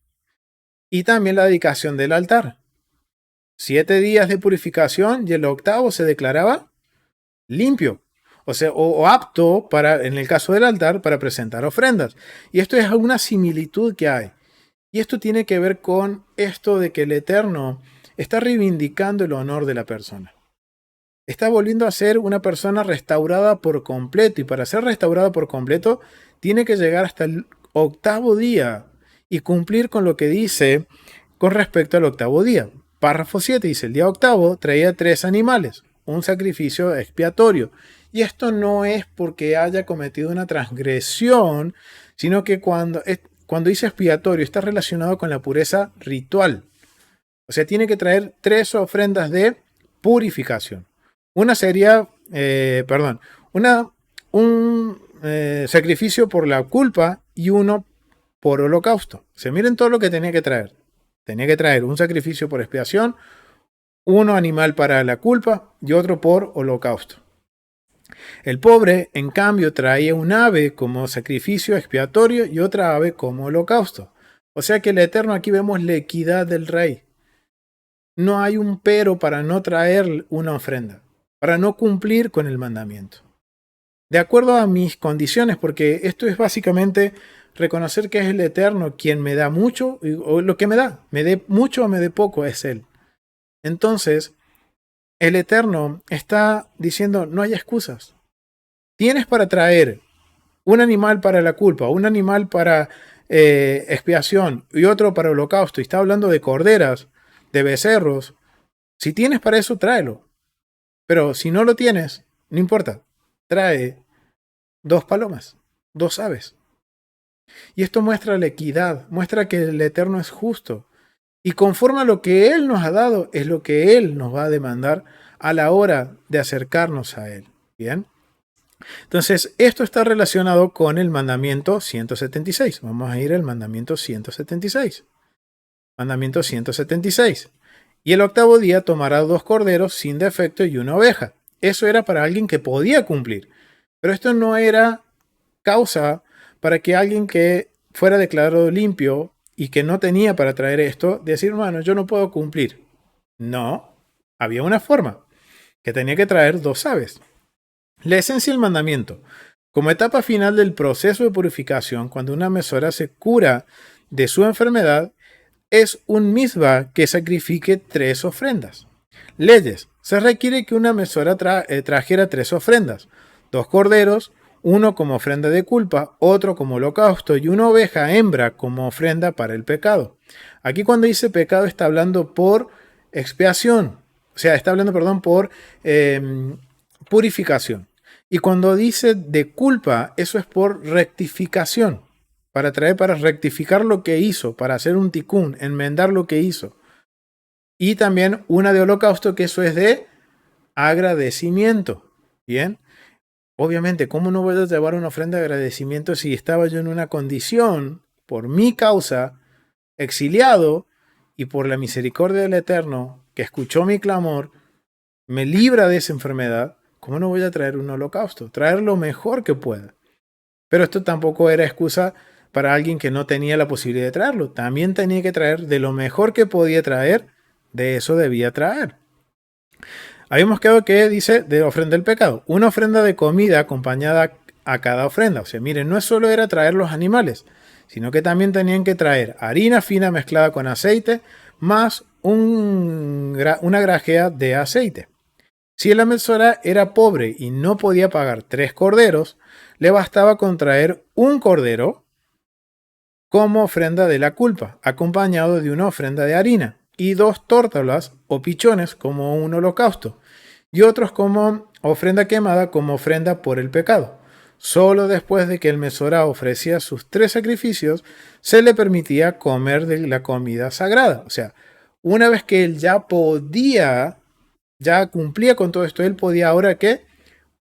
y también la dedicación del altar. 7 días de purificación y el octavo se declaraba limpio, o sea, o apto para, en el caso del altar, para presentar ofrendas. Y esto es una similitud que hay. Y esto tiene que ver con esto de que el Eterno está reivindicando el honor de la persona. Está volviendo a ser una persona restaurada por completo. Y para ser restaurada por completo, tiene que llegar hasta el octavo día y cumplir con lo que dice con respecto al octavo día. Párrafo 7 dice, el día octavo traía 3 animales, un sacrificio expiatorio. Y esto no es porque haya cometido una transgresión, sino que cuando dice expiatorio está relacionado con la pureza ritual. O sea, tiene que traer 3 ofrendas de purificación. Una sería, un sacrificio por la culpa y uno por holocausto. O sea, miren todo lo que tenía que traer. Tenía que traer un sacrificio por expiación, uno animal para la culpa y otro por holocausto. El pobre, en cambio, traía un ave como sacrificio expiatorio y otra ave como holocausto. O sea que el Eterno, aquí vemos la equidad del rey. No hay un pero para no traer una ofrenda. para no cumplir con el mandamiento. De acuerdo a mis condiciones, porque esto es básicamente reconocer que es el Eterno quien me da mucho, o lo que me dé mucho o me dé poco, es Él. Entonces, el Eterno está diciendo, no hay excusas. Tienes para traer un animal para la culpa, un animal para expiación y otro para holocausto. Y está hablando de corderas, de becerros. Si tienes para eso, tráelo. Pero si no lo tienes, no importa. Trae 2 palomas, 2 aves. Y esto muestra la equidad, muestra que el Eterno es justo. Y conforme a lo que Él nos ha dado, es lo que Él nos va a demandar a la hora de acercarnos a Él. ¿Bien? Entonces, esto está relacionado con el mandamiento 176. Vamos a ir al mandamiento 176. Mandamiento 176. Y el octavo día tomará 2 corderos sin defecto y una oveja. Eso era para alguien que podía cumplir. Pero esto no era causa para que alguien que fuera declarado limpio y que no tenía para traer esto, decir, hermano, yo no puedo cumplir. No, había una forma, que tenía que traer 2 aves. La esencia del mandamiento. Como etapa final del proceso de purificación, cuando una mesora se cura de su enfermedad, es un misbah que sacrifique 3 ofrendas. Leyes. Se requiere que una mesora trajera 3 ofrendas. 2 corderos, uno como ofrenda de culpa, otro como holocausto y una oveja hembra como ofrenda para el pecado. Aquí cuando dice pecado está hablando por expiación, o sea, está hablando, perdón, por purificación. Y cuando dice de culpa, eso es por rectificación, para rectificar lo que hizo, para hacer un tikkun, enmendar lo que hizo. Y también una de holocausto, que eso es de agradecimiento. Bien. Obviamente, ¿cómo no voy a llevar una ofrenda de agradecimiento si estaba yo en una condición, por mi causa, exiliado, y por la misericordia del Eterno, que escuchó mi clamor, me libra de esa enfermedad? ¿Cómo no voy a traer un holocausto? Traer lo mejor que pueda. Pero esto tampoco era excusa para alguien que no tenía la posibilidad de traerlo. También tenía que traer de lo mejor que podía traer, de eso debía traer. Habíamos quedado que dice de ofrenda del pecado. Una ofrenda de comida acompañada a cada ofrenda. O sea, miren, no solo era traer los animales, sino que también tenían que traer harina fina mezclada con aceite, más una grajea de aceite. Si la mesora era pobre y no podía pagar 3 corderos, le bastaba con traer un cordero como ofrenda de la culpa, acompañado de una ofrenda de harina, y 2 tórtolas o pichones como un holocausto, y otros como ofrenda quemada como ofrenda por el pecado. Solo después de que el mesora ofrecía sus 3 sacrificios, se le permitía comer de la comida sagrada. O sea, una vez que él ya podía, ya cumplía con todo esto, él podía ahora ¿qué?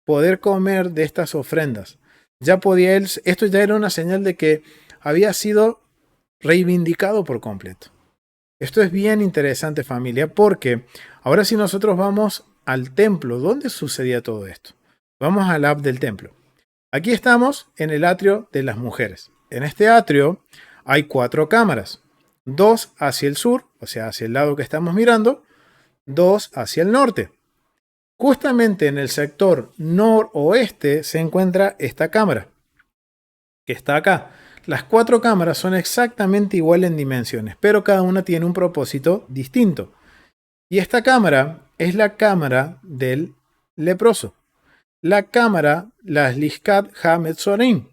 Poder comer de estas ofrendas. Ya podía él, esto ya era una señal de que había sido reivindicado por completo. Esto es bien interesante, familia, porque ahora si nosotros vamos al templo, ¿dónde sucedía todo esto? Vamos al hub del templo. Aquí estamos en el atrio de las mujeres. En este atrio hay 4 cámaras. 2 hacia el sur, o sea, hacia el lado que estamos mirando, 2 hacia el norte. Justamente en el sector noroeste se encuentra esta cámara, que está acá. Las 4 cámaras son exactamente iguales en dimensiones, pero cada una tiene un propósito distinto. Y esta cámara es la cámara del leproso. La cámara, la Lishkat HaMetzorim.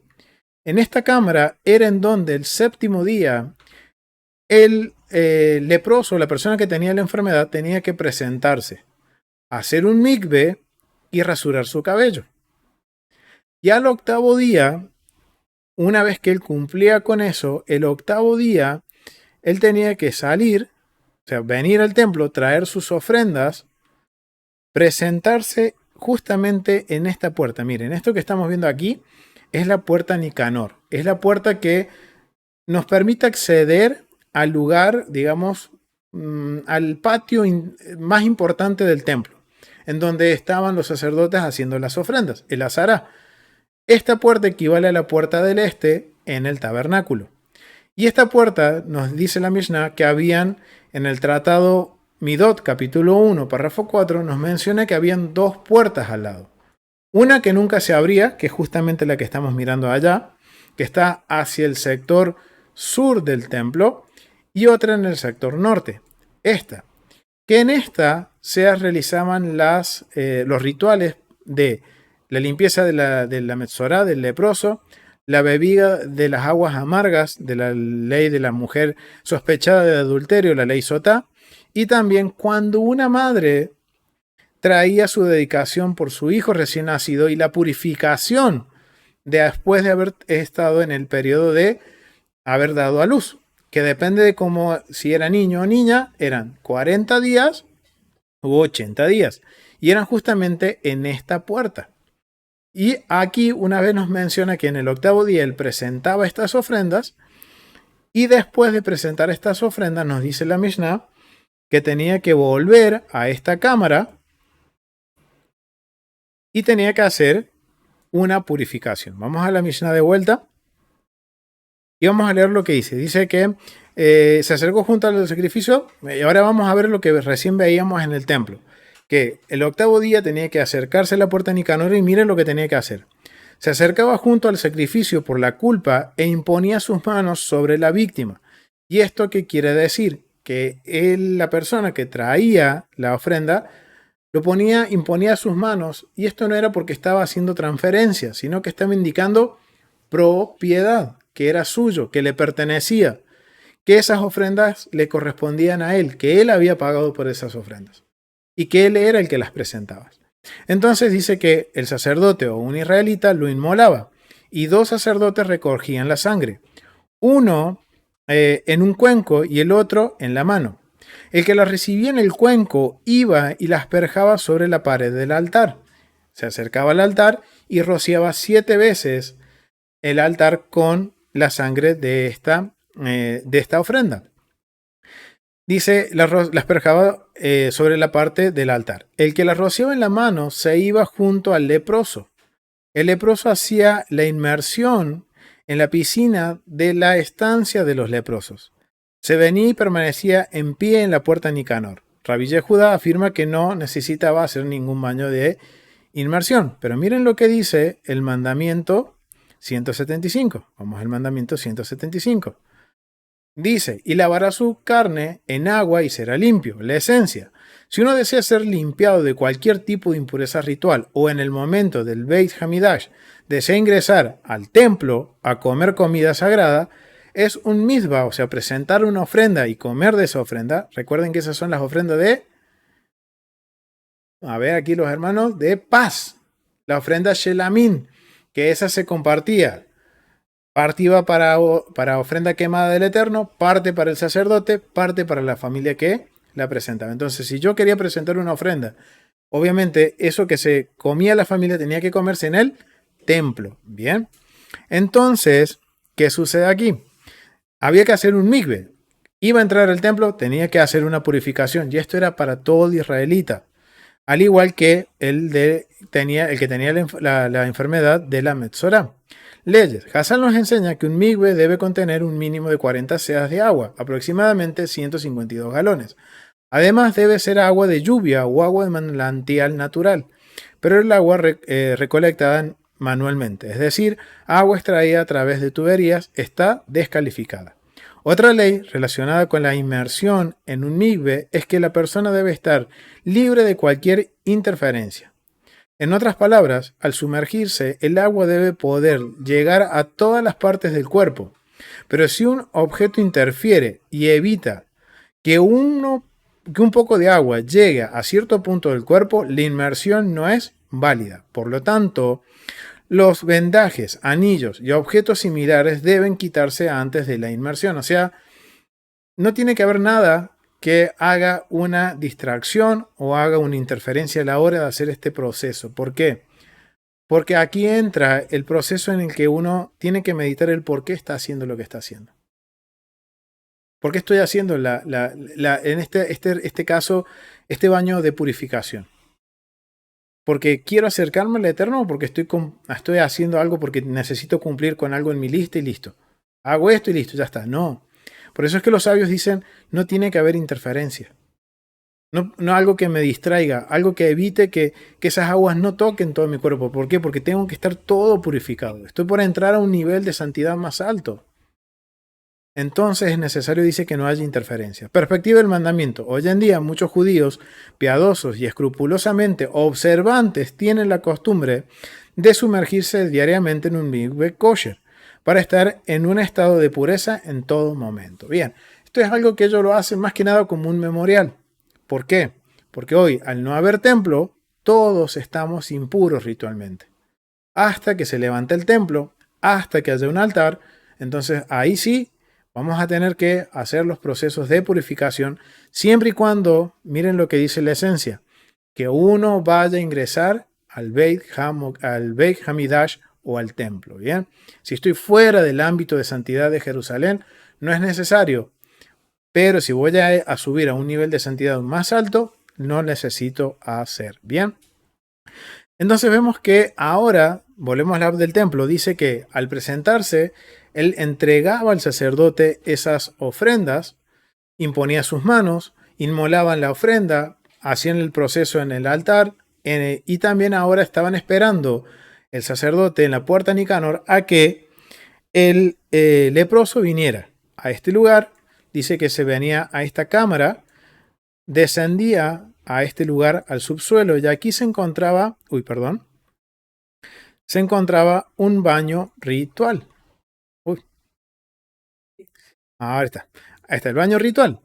En esta cámara era en donde el 7º día el leproso, la persona que tenía la enfermedad, tenía que presentarse, hacer un mikve y rasurar su cabello. Y al 8º día, una vez que él cumplía con eso, el 8º día, él tenía que salir, o sea, venir al templo, traer sus ofrendas, presentarse justamente en esta puerta. Miren, esto que estamos viendo aquí es la puerta Nicanor. Es la puerta que nos permite acceder al lugar, digamos, al patio más importante del templo, en donde estaban los sacerdotes haciendo las ofrendas, el azará. Esta puerta equivale a la puerta del este en el tabernáculo. Y esta puerta, nos dice la Mishnah, que habían en el tratado Midot, capítulo 1, párrafo 4, nos menciona que habían dos puertas al lado. Una que nunca se abría, que es justamente la que estamos mirando allá, que está hacia el sector sur del templo, y otra en el sector norte. Esta, que en esta se realizaban los rituales de la limpieza de la metzorá, del leproso, la bebida de las aguas amargas, de la ley de la mujer sospechada de adulterio, la ley Sotá, y también cuando una madre traía su dedicación por su hijo recién nacido y la purificación después de haber estado en el periodo de haber dado a luz, que depende de cómo, si era niño o niña, eran 40 días u 80 días, y eran justamente en esta puerta. Y aquí una vez nos menciona que en el octavo día él presentaba estas ofrendas, y después de presentar estas ofrendas nos dice la Mishnah que tenía que volver a esta cámara y tenía que hacer una purificación. Vamos a la Mishnah de vuelta y vamos a leer lo que dice. Dice que se acercó junto al sacrificio, y ahora vamos a ver lo que recién veíamos en el templo, que el octavo día tenía que acercarse a la puerta de Nicanor y miren lo que tenía que hacer. Se acercaba junto al sacrificio por la culpa e imponía sus manos sobre la víctima. ¿Y esto qué quiere decir? Que la persona que traía la ofrenda imponía sus manos, y esto no era porque estaba haciendo transferencia, sino que estaba indicando propiedad, que era suyo, que le pertenecía, que esas ofrendas le correspondían a él, que él había pagado por esas ofrendas y que él era el que las presentaba. Entonces dice que el sacerdote o un israelita lo inmolaba y dos sacerdotes recogían la sangre, uno en un cuenco y el otro en la mano. El que la recibía en el cuenco iba y la asperjaba sobre la pared del altar. Se acercaba al altar y rociaba 7 veces el altar con la sangre de esta ofrenda. Dice, la asperjaba sobre la parte del altar. El que la rociaba en la mano se iba junto al leproso. El leproso hacía la inmersión en la piscina de la estancia de los leprosos. Se venía y permanecía en pie en la puerta de Nicanor. Rabbi Yehuda afirma que no necesitaba hacer ningún baño de inmersión. Pero miren lo que dice el mandamiento 175. Vamos al mandamiento 175. Dice, y lavará su carne en agua y será limpio. La esencia. Si uno desea ser limpiado de cualquier tipo de impureza ritual o en el momento del Beit Hamidash desea ingresar al templo a comer comida sagrada, es un mizvah, o sea, presentar una ofrenda y comer de esa ofrenda. Recuerden que esas son las ofrendas a ver aquí los hermanos, de paz. La ofrenda Shelamín, que esa se compartía. Parte iba para ofrenda quemada del Eterno, parte para el sacerdote, parte para la familia que la presentaba. Entonces, si yo quería presentar una ofrenda, obviamente eso que se comía la familia tenía que comerse en el templo. Bien. Entonces, ¿qué sucede aquí? Había que hacer un mikve. Iba a entrar al templo, tenía que hacer una purificación. Y esto era para todo israelita. Al igual que el que tenía la enfermedad de la metzorá. Leyes. Hassán nos enseña que un mikve debe contener un mínimo de 40 seas de agua, aproximadamente 152 galones. Además, debe ser agua de lluvia o agua de manantial natural, pero el agua recolectada manualmente, es decir, agua extraída a través de tuberías, está descalificada. Otra ley relacionada con la inmersión en un mikve es que la persona debe estar libre de cualquier interferencia. En otras palabras, al sumergirse, el agua debe poder llegar a todas las partes del cuerpo. Pero si un objeto interfiere y evita que un poco de agua llegue a cierto punto del cuerpo, la inmersión no es válida. Por lo tanto, los vendajes, anillos y objetos similares deben quitarse antes de la inmersión. O sea, no tiene que haber nada que haga una distracción o haga una interferencia a la hora de hacer este proceso. ¿Por qué? Porque aquí entra el proceso en el que uno tiene que meditar el por qué está haciendo lo que está haciendo. ¿Por qué estoy haciendo en este caso este baño de purificación? ¿Porque quiero acercarme al Eterno o porque estoy haciendo algo porque necesito cumplir con algo en mi lista y listo? Hago esto y listo, ya está. No. Por eso es que los sabios dicen, no tiene que haber interferencia. No algo que me distraiga, algo que evite que esas aguas no toquen todo mi cuerpo. ¿Por qué? Porque tengo que estar todo purificado. Estoy por entrar a un nivel de santidad más alto. Entonces es necesario, dice, que no haya interferencia. Perspectiva del mandamiento. Hoy en día muchos judíos piadosos y escrupulosamente observantes tienen la costumbre de sumergirse diariamente en un mikveh kosher para estar en un estado de pureza en todo momento. Bien, esto es algo que ellos lo hacen más que nada como un memorial. ¿Por qué? Porque hoy, al no haber templo, todos estamos impuros ritualmente. Hasta que se levante el templo, hasta que haya un altar, entonces ahí sí vamos a tener que hacer los procesos de purificación, siempre y cuando, miren lo que dice la esencia, que uno vaya a ingresar al Beit Hamidash o al templo. ¿Bien? Si estoy fuera del ámbito de santidad de Jerusalén, no es necesario. Pero si voy a subir a un nivel de santidad más alto, no necesito hacer. Bien. Entonces vemos que ahora, volvemos al hablar del templo, dice que al presentarse, él entregaba al sacerdote esas ofrendas, imponía sus manos, inmolaban la ofrenda, hacían el proceso en el altar y también ahora estaban esperando el sacerdote en la puerta Nicanor a que el leproso viniera a este lugar. Dice que se venía a esta cámara, descendía a este lugar al subsuelo y aquí se encontraba, se encontraba un baño ritual. Uy, ahora está. Ahí está el baño ritual.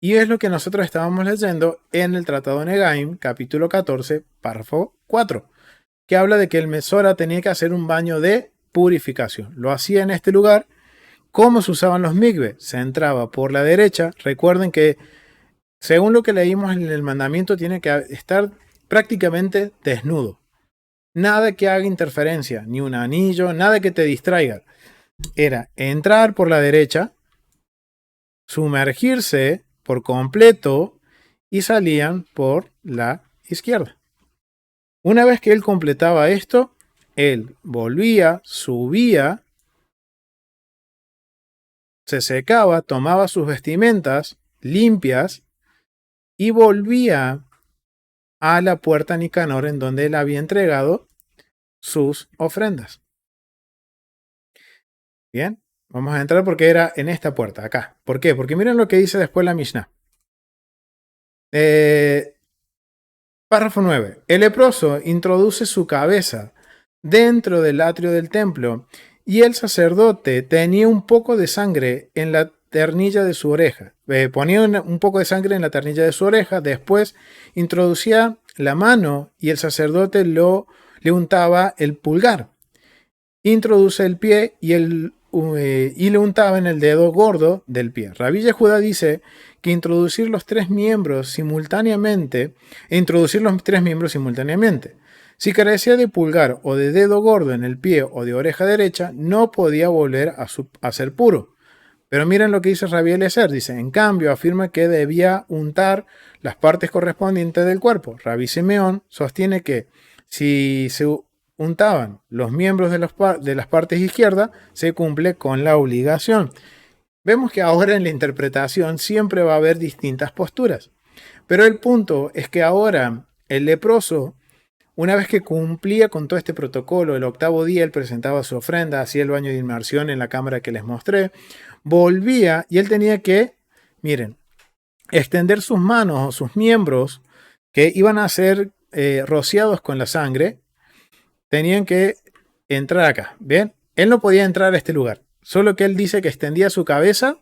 Y es lo que nosotros estábamos leyendo en el Tratado de Negaim, capítulo 14, párrafo 4, que habla de que el mesora tenía que hacer un baño de purificación. Lo hacía en este lugar. ¿Cómo se usaban los mikve? Se entraba por la derecha. Recuerden que, según lo que leímos en el mandamiento, tiene que estar prácticamente desnudo. Nada que haga interferencia, ni un anillo, nada que te distraiga. Era entrar por la derecha, sumergirse por completo y salían por la izquierda. Una vez que él completaba esto, él volvía, subía, se secaba, tomaba sus vestimentas limpias y volvía a la puerta Nicanor en donde él había entregado sus ofrendas. Bien, vamos a entrar porque era en esta puerta, acá. ¿Por qué? Porque miren lo que dice después la Mishnah. Párrafo 9. El leproso introduce su cabeza dentro del atrio del templo y el sacerdote tenía un poco de sangre en la ternilla de su oreja. Ponía un poco de sangre en la ternilla de su oreja, después introducía la mano y el sacerdote le untaba el pulgar. Introduce el pie y le untaba en el dedo gordo del pie. Rabbi Yehuda dice que introducir los tres miembros simultáneamente. Si carecía de pulgar o de dedo gordo en el pie o de oreja derecha, no podía volver a ser puro. Pero miren lo que dice Rabbi Eliezer. Dice, en cambio, afirma que debía untar las partes correspondientes del cuerpo. Rabbi Simeón sostiene que si se untaban los miembros de las partes izquierdas, se cumple con la obligación. Vemos que ahora en la interpretación siempre va a haber distintas posturas. Pero el punto es que ahora el leproso, una vez que cumplía con todo este protocolo, el octavo día él presentaba su ofrenda, hacía el baño de inmersión en la cámara que les mostré, volvía y él tenía que, miren, extender sus manos o sus miembros que iban a ser rociados con la sangre, tenían que entrar acá, ¿bien? Él no podía entrar a este lugar, solo que él dice que extendía su cabeza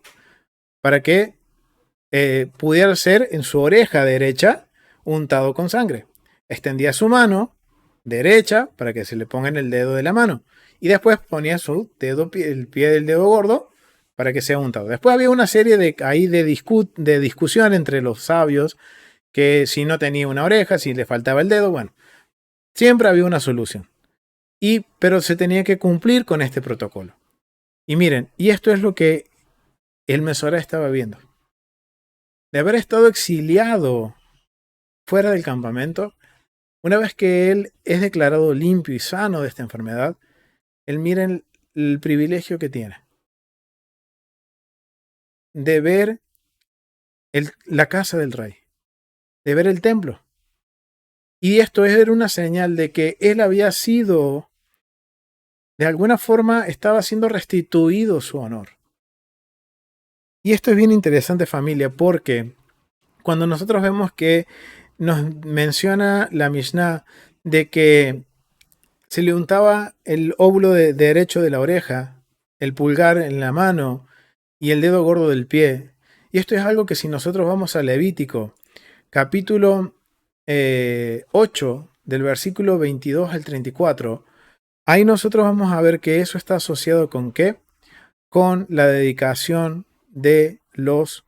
para que pudiera ser en su oreja derecha untado con sangre. Extendía su mano derecha para que se le ponga en el dedo de la mano y después ponía su dedo, el pie del dedo gordo para que sea untado. Después había una serie de discusión entre los sabios que si no tenía una oreja, si le faltaba el dedo, bueno, siempre había una solución. Pero se tenía que cumplir con este protocolo. Y miren, y esto es lo que el Mesorá estaba viendo. De haber estado exiliado fuera del campamento, una vez que él es declarado limpio y sano de esta enfermedad, él miren el privilegio que tiene de ver la casa del rey. de ver el templo. Y esto era una señal de que él había sido, de alguna forma, estaba siendo restituido su honor. Y esto es bien interesante, familia, porque cuando nosotros vemos que nos menciona la Mishnah de que se le untaba el óvulo derecho de la oreja, el pulgar en la mano y el dedo gordo del pie. Y esto es algo que si nosotros vamos a Levítico, capítulo 8, del versículo 22 al 34, ahí nosotros vamos a ver que eso está asociado con ¿qué? Con la dedicación de los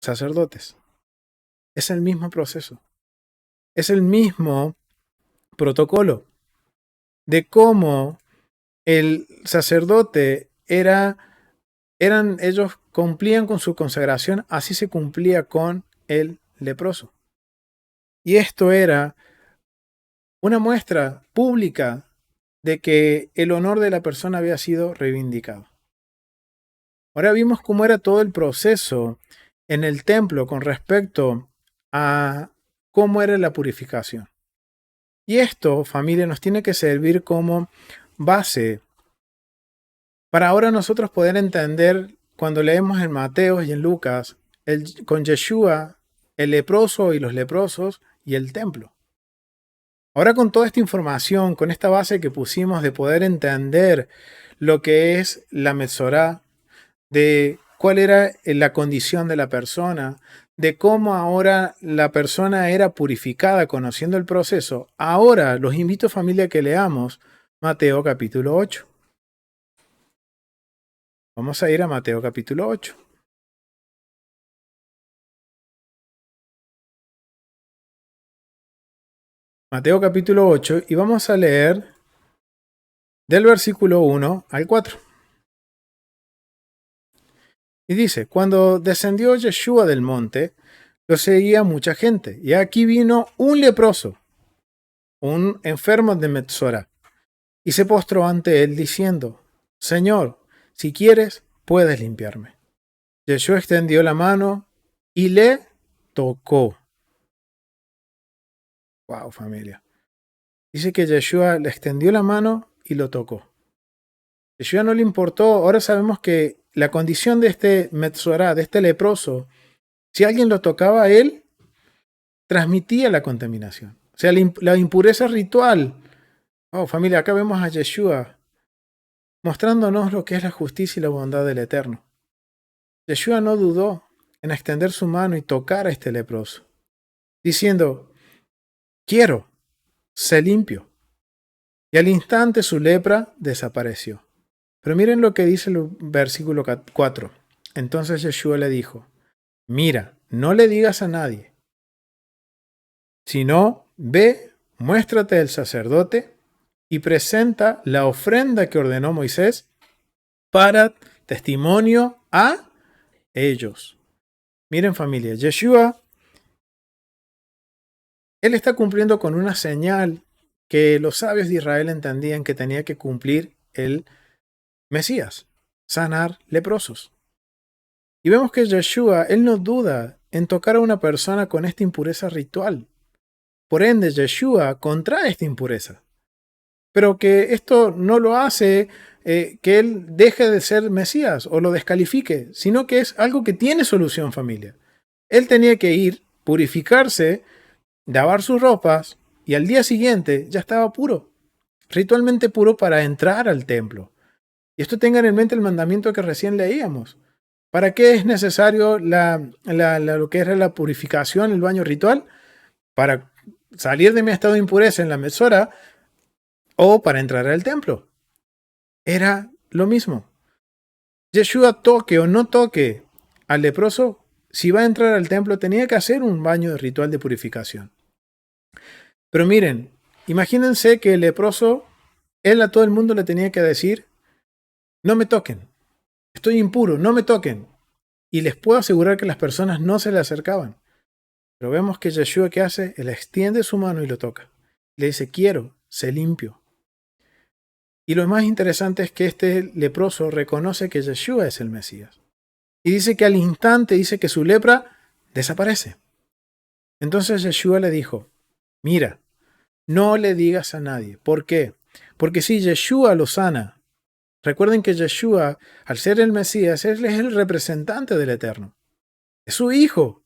sacerdotes. Es el mismo proceso. Es el mismo protocolo de cómo el sacerdote ellos cumplían con su consagración, así se cumplía con el leproso. Y esto era una muestra pública de que el honor de la persona había sido reivindicado. Ahora vimos cómo era todo el proceso en el templo con respecto a cómo era la purificación. Y esto, familia, nos tiene que servir como base para ahora nosotros poder entender cuando leemos en Mateo y en Lucas con Yeshua, el leproso y los leprosos y el templo. Ahora con toda esta información, con esta base que pusimos de poder entender lo que es la Metzorá, de cuál era la condición de la persona, de cómo ahora la persona era purificada conociendo el proceso, ahora los invito, familia, que leamos Mateo capítulo 8. Vamos a ir a Mateo capítulo 8. Mateo capítulo 8 y vamos a leer del versículo 1 al 4. Y dice, cuando descendió Yeshua del monte, lo seguía mucha gente. Y aquí vino un leproso, un enfermo de Metzorá, y se postró ante él diciendo, Señor, si quieres, puedes limpiarme. Yeshua extendió la mano y le tocó. Wow, familia. Dice que Yeshua le extendió la mano y lo tocó. Yeshua no le importó. Ahora sabemos que la condición de este Metzorá, de este leproso, si alguien lo tocaba a él, transmitía la contaminación. O sea, la impureza ritual. Oh, familia, acá vemos a Yeshua mostrándonos lo que es la justicia y la bondad del Eterno. Yeshua no dudó en extender su mano y tocar a este leproso, diciendo, quiero, sé limpio. Y al instante su lepra desapareció. Pero miren lo que dice el versículo 4. Entonces Yeshua le dijo, mira, no le digas a nadie, sino ve, muéstrate al sacerdote y presenta la ofrenda que ordenó Moisés para testimonio a ellos. Miren, familia, Yeshua, él está cumpliendo con una señal que los sabios de Israel entendían que tenía que cumplir el Mesías, sanar leprosos. Y vemos que Yeshua, él no duda en tocar a una persona con esta impureza ritual. Por ende, Yeshua contrae esta impureza. Pero que esto no lo hace que él deje de ser Mesías o lo descalifique, sino que es algo que tiene solución, familia. Él tenía que ir, purificarse, lavar sus ropas y al día siguiente ya estaba puro, ritualmente puro para entrar al templo. Y esto tengan en mente el mandamiento que recién leíamos. ¿Para qué es necesario lo que era la purificación, el baño ritual? Para salir de mi estado de impureza en la Metzorá o para entrar al templo. Era lo mismo. Yeshua toque o no toque al leproso, si va a entrar al templo tenía que hacer un baño ritual de purificación. Pero miren, imagínense que el leproso, él a todo el mundo le tenía que decir, no me toquen, estoy impuro, no me toquen. Y les puedo asegurar que las personas no se le acercaban. Pero vemos que Yeshua, ¿qué hace? Él extiende su mano y lo toca. Le dice, quiero, sé limpio. Y lo más interesante es que este leproso reconoce que Yeshua es el Mesías. Y dice que al instante, dice que su lepra desaparece. Entonces Yeshua le dijo, mira, no le digas a nadie. ¿Por qué? Porque si Yeshua lo sana, recuerden que Yeshua, al ser el Mesías, él es el representante del Eterno. Es su hijo.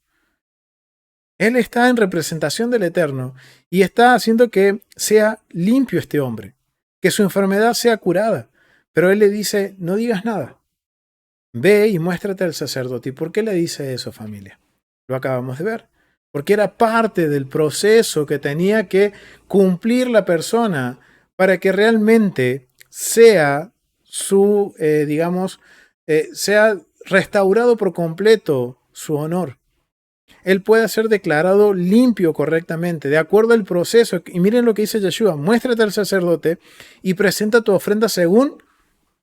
Él está en representación del Eterno y está haciendo que sea limpio este hombre, que su enfermedad sea curada. Pero él le dice, no digas nada. Ve y muéstrate al sacerdote. ¿Y por qué le dice eso, familia? Lo acabamos de ver. Porque era parte del proceso que tenía que cumplir la persona para que realmente sea sea restaurado por completo su honor. Él puede ser declarado limpio correctamente, de acuerdo al proceso. Y miren lo que dice Yeshua, muéstrate al sacerdote y presenta tu ofrenda según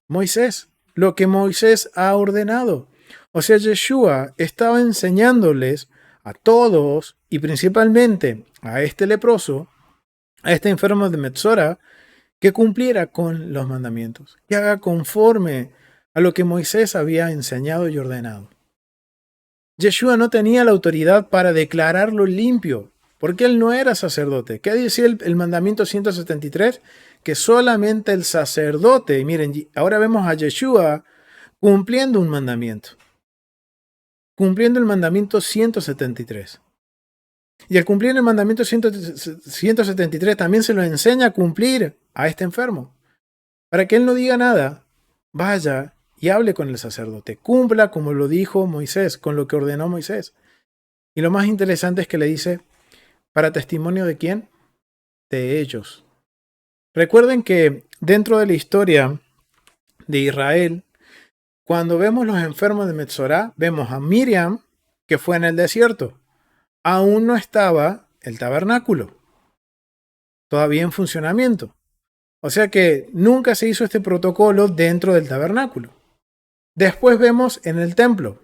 Moisés, lo que Moisés ha ordenado. O sea, Yeshua estaba enseñándoles a todos y principalmente a este leproso, a este enfermo de Metzora, que cumpliera con los mandamientos, que haga conforme a lo que Moisés había enseñado y ordenado. Yeshua no tenía la autoridad para declararlo limpio, porque él no era sacerdote. ¿Qué decía el mandamiento 173? Que solamente el sacerdote, y miren, ahora vemos a Yeshua cumpliendo un mandamiento, cumpliendo el mandamiento 173. Y al cumplir el mandamiento 173 también se lo enseña a cumplir a este enfermo. Para que él no diga nada, vaya y hable con el sacerdote. Cumpla como lo dijo Moisés, con lo que ordenó Moisés. Y lo más interesante es que le dice, ¿para testimonio de quién? De ellos. Recuerden que dentro de la historia de Israel, cuando vemos los enfermos de Metzorá, vemos a Miriam, que fue en el desierto. Aún no estaba el tabernáculo, todavía en funcionamiento. O sea que nunca se hizo este protocolo dentro del tabernáculo. Después vemos en el templo.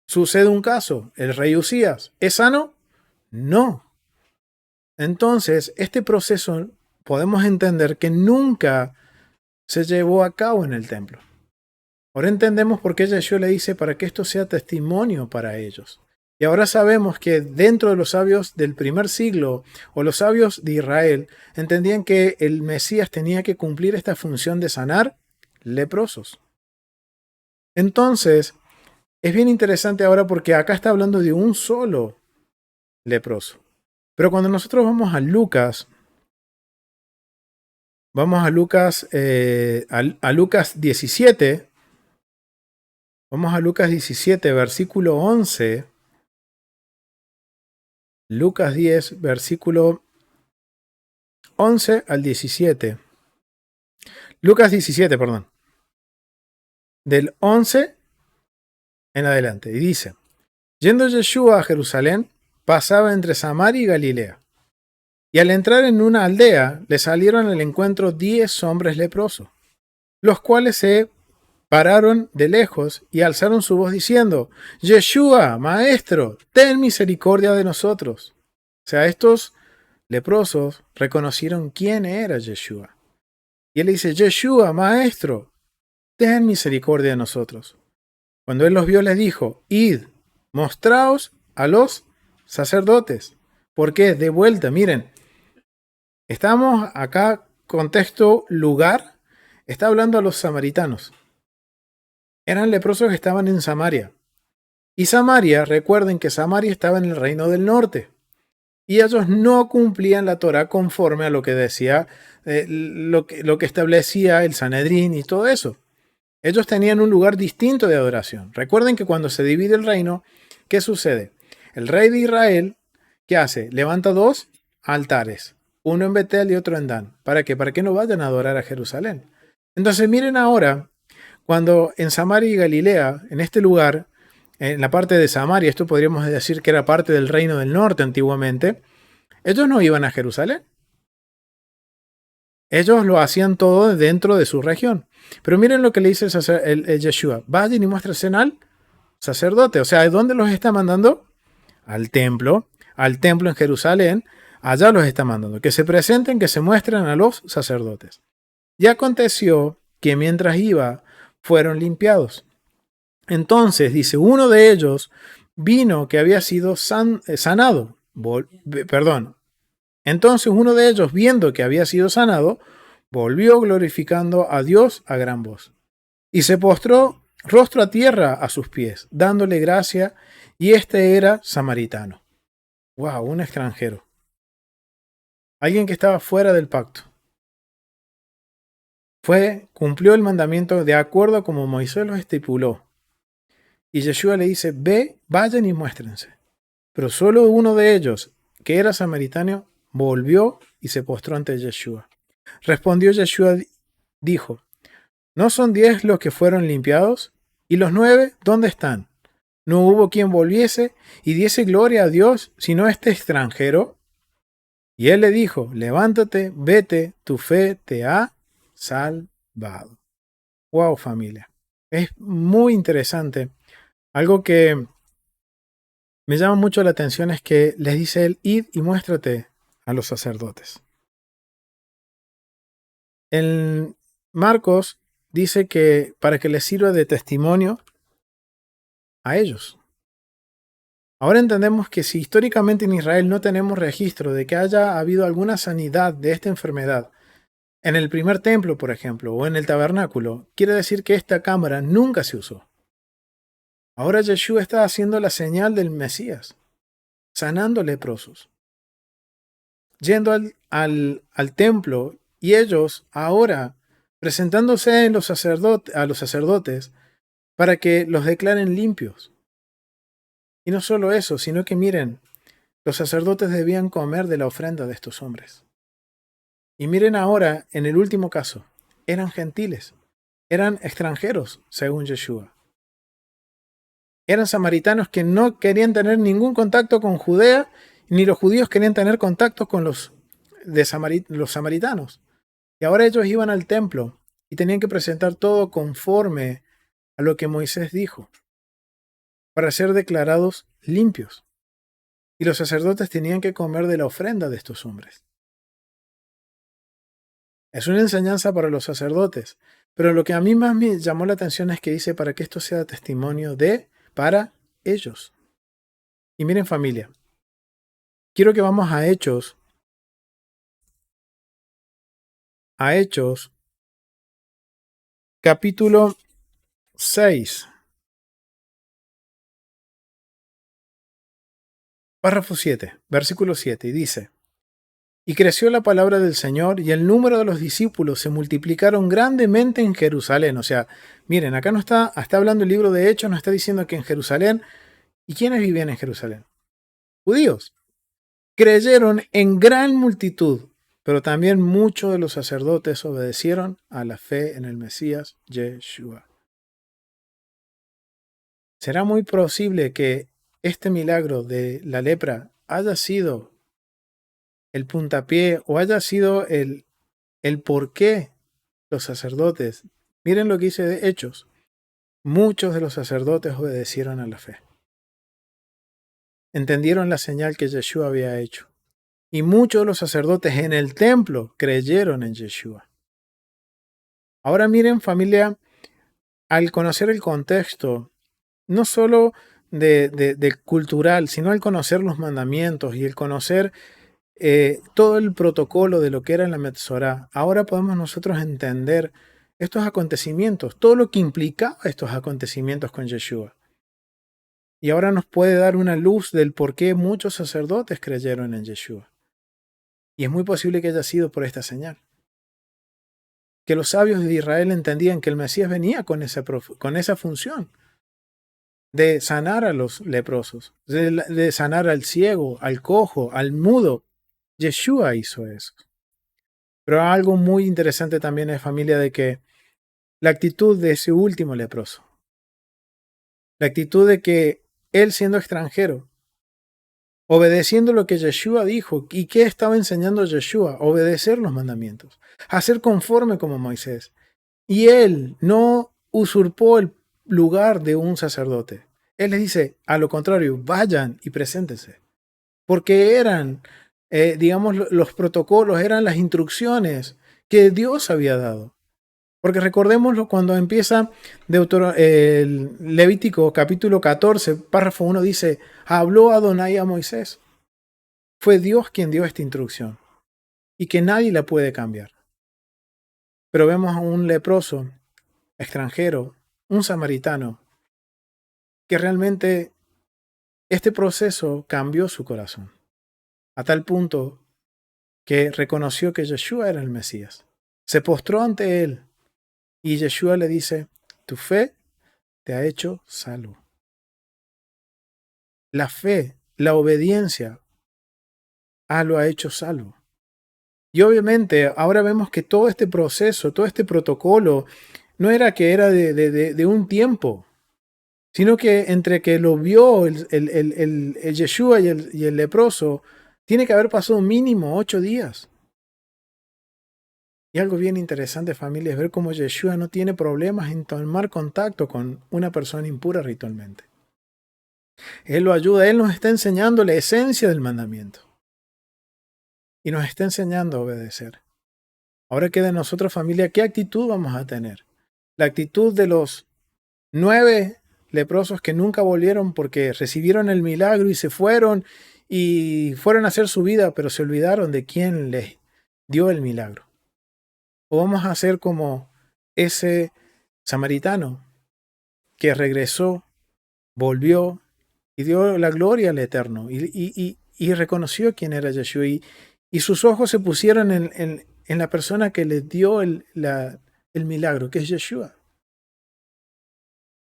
Sucede un caso, el rey Usías. ¿Es sano? No. Entonces, este proceso podemos entender que nunca se llevó a cabo en el templo. Ahora entendemos por qué Yeshua le dice para que esto sea testimonio para ellos. Y ahora sabemos que dentro de los sabios del primer siglo o los sabios de Israel entendían que el Mesías tenía que cumplir esta función de sanar leprosos. Entonces, es bien interesante ahora porque acá está hablando de un solo leproso. Pero cuando nosotros vamos a Lucas 17, vamos a Lucas 17, versículo 11. Lucas 10, versículo 11 al 17. Lucas 17, perdón. Del 11 en adelante. Y dice, yendo Yeshua a Jerusalén, pasaba entre Samaria y Galilea. Y al entrar en una aldea, le salieron al encuentro 10 hombres leprosos, los cuales se pararon de lejos y alzaron su voz diciendo, Yeshua, maestro, ten misericordia de nosotros. O sea, estos leprosos reconocieron quién era Yeshua. Y él dice, Yeshua, maestro, ten misericordia de nosotros. Cuando él los vio, les dijo, id, mostraos a los sacerdotes. ¿Por qué? De vuelta, miren, estamos acá, contexto, lugar, está hablando a los samaritanos. Eran leprosos que estaban en Samaria. Y Samaria, recuerden que Samaria estaba en el reino del norte. Y ellos no cumplían la Torá conforme a lo que decía, lo que establecía el Sanedrín y todo eso. Ellos tenían un lugar distinto de adoración. Recuerden que cuando se divide el reino, ¿qué sucede? El rey de Israel, ¿qué hace? Levanta 2 altares, uno en Betel y otro en Dan. ¿Para qué? Para que no vayan a adorar a Jerusalén. Entonces miren ahora, cuando en Samaria y Galilea, en este lugar, en la parte de Samaria, esto podríamos decir que era parte del reino del norte antiguamente, ellos no iban a Jerusalén. Ellos lo hacían todo dentro de su región. Pero miren lo que le dice el Yeshua. Vayan y muéstrense al sacerdote. O sea, ¿dónde los está mandando? Al templo en Jerusalén. Allá los está mandando. Que se presenten, que se muestren a los sacerdotes. Y aconteció que mientras iba, fueron limpiados. Entonces, dice, uno de ellos vino que había sido sanado Entonces uno de ellos, viendo que había sido sanado, volvió glorificando a Dios a gran voz. Y se postró rostro a tierra a sus pies, dándole gracia, y este era samaritano. Wow, un extranjero. Alguien que estaba fuera del pacto. Cumplió el mandamiento de acuerdo como Moisés lo estipuló. Y Yeshua le dice, vayan y muéstrense. Pero solo uno de ellos, que era samaritano, volvió y se postró ante Yeshua. Respondió Yeshua, dijo, ¿no son 10 los que fueron limpiados? ¿Y los 9 dónde están? ¿No hubo quien volviese y diese gloria a Dios, sino este extranjero? Y él le dijo, levántate, vete, tu fe te ha salvado. Wow, familia. Es muy interesante. Algo que me llama mucho la atención es que les dice él, id y muéstrate a los sacerdotes. En Marcos dice que para que les sirva de testimonio a ellos. Ahora entendemos que si históricamente en Israel no tenemos registro de que haya habido alguna sanidad de esta enfermedad, en el primer templo, por ejemplo, o en el tabernáculo, quiere decir que esta cámara nunca se usó. Ahora Yeshua está haciendo la señal del Mesías, sanando leprosos, yendo al templo y ellos ahora presentándose a los sacerdotes para que los declaren limpios. Y no solo eso, sino que miren, los sacerdotes debían comer de la ofrenda de estos hombres. Y miren ahora, en el último caso, eran gentiles, eran extranjeros, según Yeshua. Eran samaritanos que no querían tener ningún contacto con Judea, ni los judíos querían tener contacto con los samaritanos. Y ahora ellos iban al templo y tenían que presentar todo conforme a lo que Moisés dijo, para ser declarados limpios. Y los sacerdotes tenían que comer de la ofrenda de estos hombres. Es una enseñanza para los sacerdotes, pero lo que a mí más me llamó la atención es que dice para que esto sea testimonio para ellos. Y miren, familia, quiero que vamos a Hechos, capítulo 6, párrafo 7, versículo 7, y dice, y creció la palabra del Señor y el número de los discípulos se multiplicaron grandemente en Jerusalén. O sea, miren, acá no está hablando el libro de Hechos, no está diciendo que en Jerusalén. ¿Y quiénes vivían en Jerusalén? Judíos. Creyeron en gran multitud, pero también muchos de los sacerdotes obedecieron a la fe en el Mesías Yeshua. ¿Será muy posible que este milagro de la lepra haya sido el puntapié o haya sido el por qué los sacerdotes? Miren lo que dice de Hechos. Muchos de los sacerdotes obedecieron a la fe. Entendieron la señal que Yeshua había hecho. Y muchos de los sacerdotes en el templo creyeron en Yeshua. Ahora miren, familia, al conocer el contexto, no solo de cultural, sino al conocer los mandamientos y el conocer todo el protocolo de lo que era la Metzorá, ahora podemos nosotros entender estos acontecimientos, todo lo que implicaba estos acontecimientos con Yeshua. Y ahora nos puede dar una luz del por qué muchos sacerdotes creyeron en Yeshua. Y es muy posible que haya sido por esta señal. Que los sabios de Israel entendían que el Mesías venía con esa función de sanar a los leprosos, de sanar al ciego, al cojo, al mudo. Yeshua hizo eso. Pero algo muy interesante también es, familia, de que la actitud de ese último leproso, la actitud de que él siendo extranjero, obedeciendo lo que Yeshua dijo, ¿y qué estaba enseñando Yeshua? Obedecer los mandamientos, hacer conforme como Moisés. Y él no usurpó el lugar de un sacerdote. Él les dice, a lo contrario, vayan y preséntense. Porque eran, digamos, los protocolos, eran las instrucciones que Dios había dado. Porque recordémoslo cuando empieza el Levítico capítulo 14, párrafo 1 dice, habló Adonai a Moisés. Fue Dios quien dio esta instrucción y que nadie la puede cambiar. Pero vemos a un leproso extranjero, un samaritano, que realmente este proceso cambió su corazón, a tal punto que reconoció que Yeshua era el Mesías. Se postró ante él y Yeshua le dice, tu fe te ha hecho salvo. La fe, la obediencia, lo ha hecho salvo. Y obviamente ahora vemos que todo este proceso, todo este protocolo, no era que era de un tiempo, sino que entre que lo vio el Yeshua y el leproso, tiene que haber pasado mínimo 8 días. Y algo bien interesante, familia, es ver cómo Yeshua no tiene problemas en tomar contacto con una persona impura ritualmente. Él lo ayuda, Él nos está enseñando la esencia del mandamiento. Y nos está enseñando a obedecer. Ahora queda en nosotros, familia, ¿qué actitud vamos a tener? La actitud de los 9 leprosos que nunca volvieron porque recibieron el milagro y se fueron y fueron a hacer su vida, pero se olvidaron de quién les dio el milagro. O vamos a ser como ese samaritano que regresó, volvió y dio la gloria al Eterno y reconoció quién era Yeshua y sus ojos se pusieron en la persona que le dio el milagro, que es Yeshua.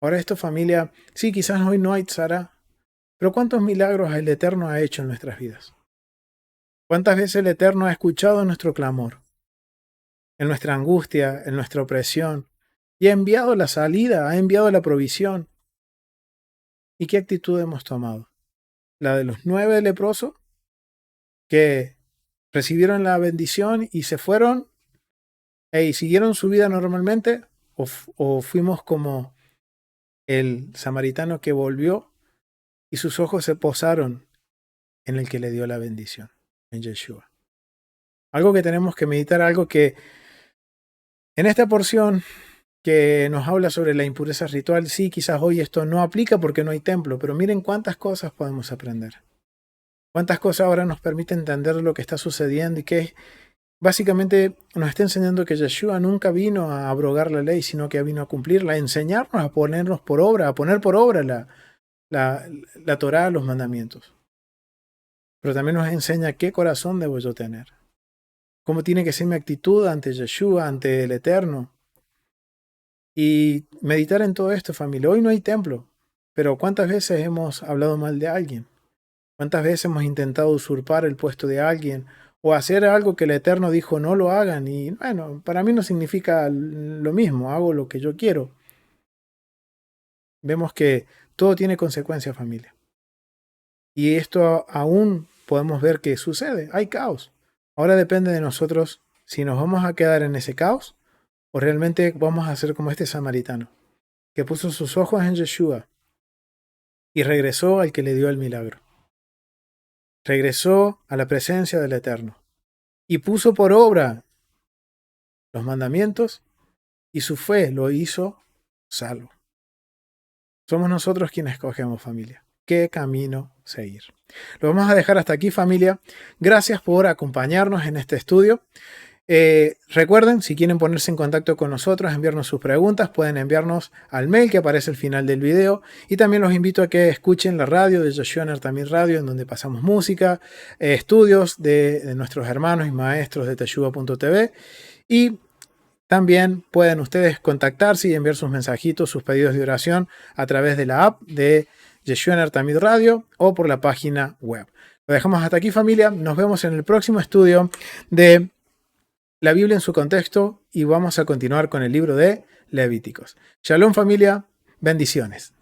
Ahora esto, familia, sí, quizás hoy no hay tzara, pero ¿cuántos milagros el Eterno ha hecho en nuestras vidas? ¿Cuántas veces el Eterno ha escuchado nuestro clamor, en nuestra angustia, en nuestra opresión, y ha enviado la salida, ha enviado la provisión? ¿Y qué actitud hemos tomado? ¿La de los 9 leprosos que recibieron la bendición y se fueron y siguieron su vida normalmente? ¿O fuimos como el samaritano que volvió y sus ojos se posaron en el que le dio la bendición, en Yeshua? Algo que tenemos que meditar, algo que en esta porción que nos habla sobre la impureza ritual, sí, quizás hoy esto no aplica porque no hay templo, pero miren cuántas cosas podemos aprender. Cuántas cosas ahora nos permiten entender lo que está sucediendo y que básicamente nos está enseñando que Yeshua nunca vino a abrogar la ley, sino que vino a cumplirla, a enseñarnos a ponernos por obra, a poner por obra la Torá, los mandamientos. Pero también nos enseña qué corazón debo yo tener, cómo tiene que ser mi actitud ante Yeshua, ante el Eterno. Y meditar en todo esto, familia. Hoy no hay templo, pero ¿cuántas veces hemos hablado mal de alguien? ¿Cuántas veces hemos intentado usurpar el puesto de alguien o hacer algo que el Eterno dijo no lo hagan? Y bueno, para mí no significa lo mismo, hago lo que yo quiero. Vemos que todo tiene consecuencias, familia. Y esto aún podemos ver que sucede, hay caos. Ahora depende de nosotros si nos vamos a quedar en ese caos o realmente vamos a ser como este samaritano, que puso sus ojos en Yeshua y regresó al que le dio el milagro. Regresó a la presencia del Eterno y puso por obra los mandamientos y su fe lo hizo salvo. Somos nosotros quienes escogemos, familia, qué camino seguir. Lo vamos a dejar hasta aquí, familia. Gracias por acompañarnos en este estudio. Recuerden, si quieren ponerse en contacto con nosotros, enviarnos sus preguntas, pueden enviarnos al mail que aparece al final del video. Y también los invito a que escuchen la radio de Joshua Ner Tamid Radio, en donde pasamos música, estudios de nuestros hermanos y maestros de Teshuvah.tv. Y también pueden ustedes contactarse y enviar sus mensajitos, sus pedidos de oración a través de la app de Joshua Ner Tamid Radio o por la página web. Lo dejamos hasta aquí, familia. Nos vemos en el próximo estudio de la Biblia en su contexto y vamos a continuar con el libro de Levíticos. Shalom, familia, bendiciones.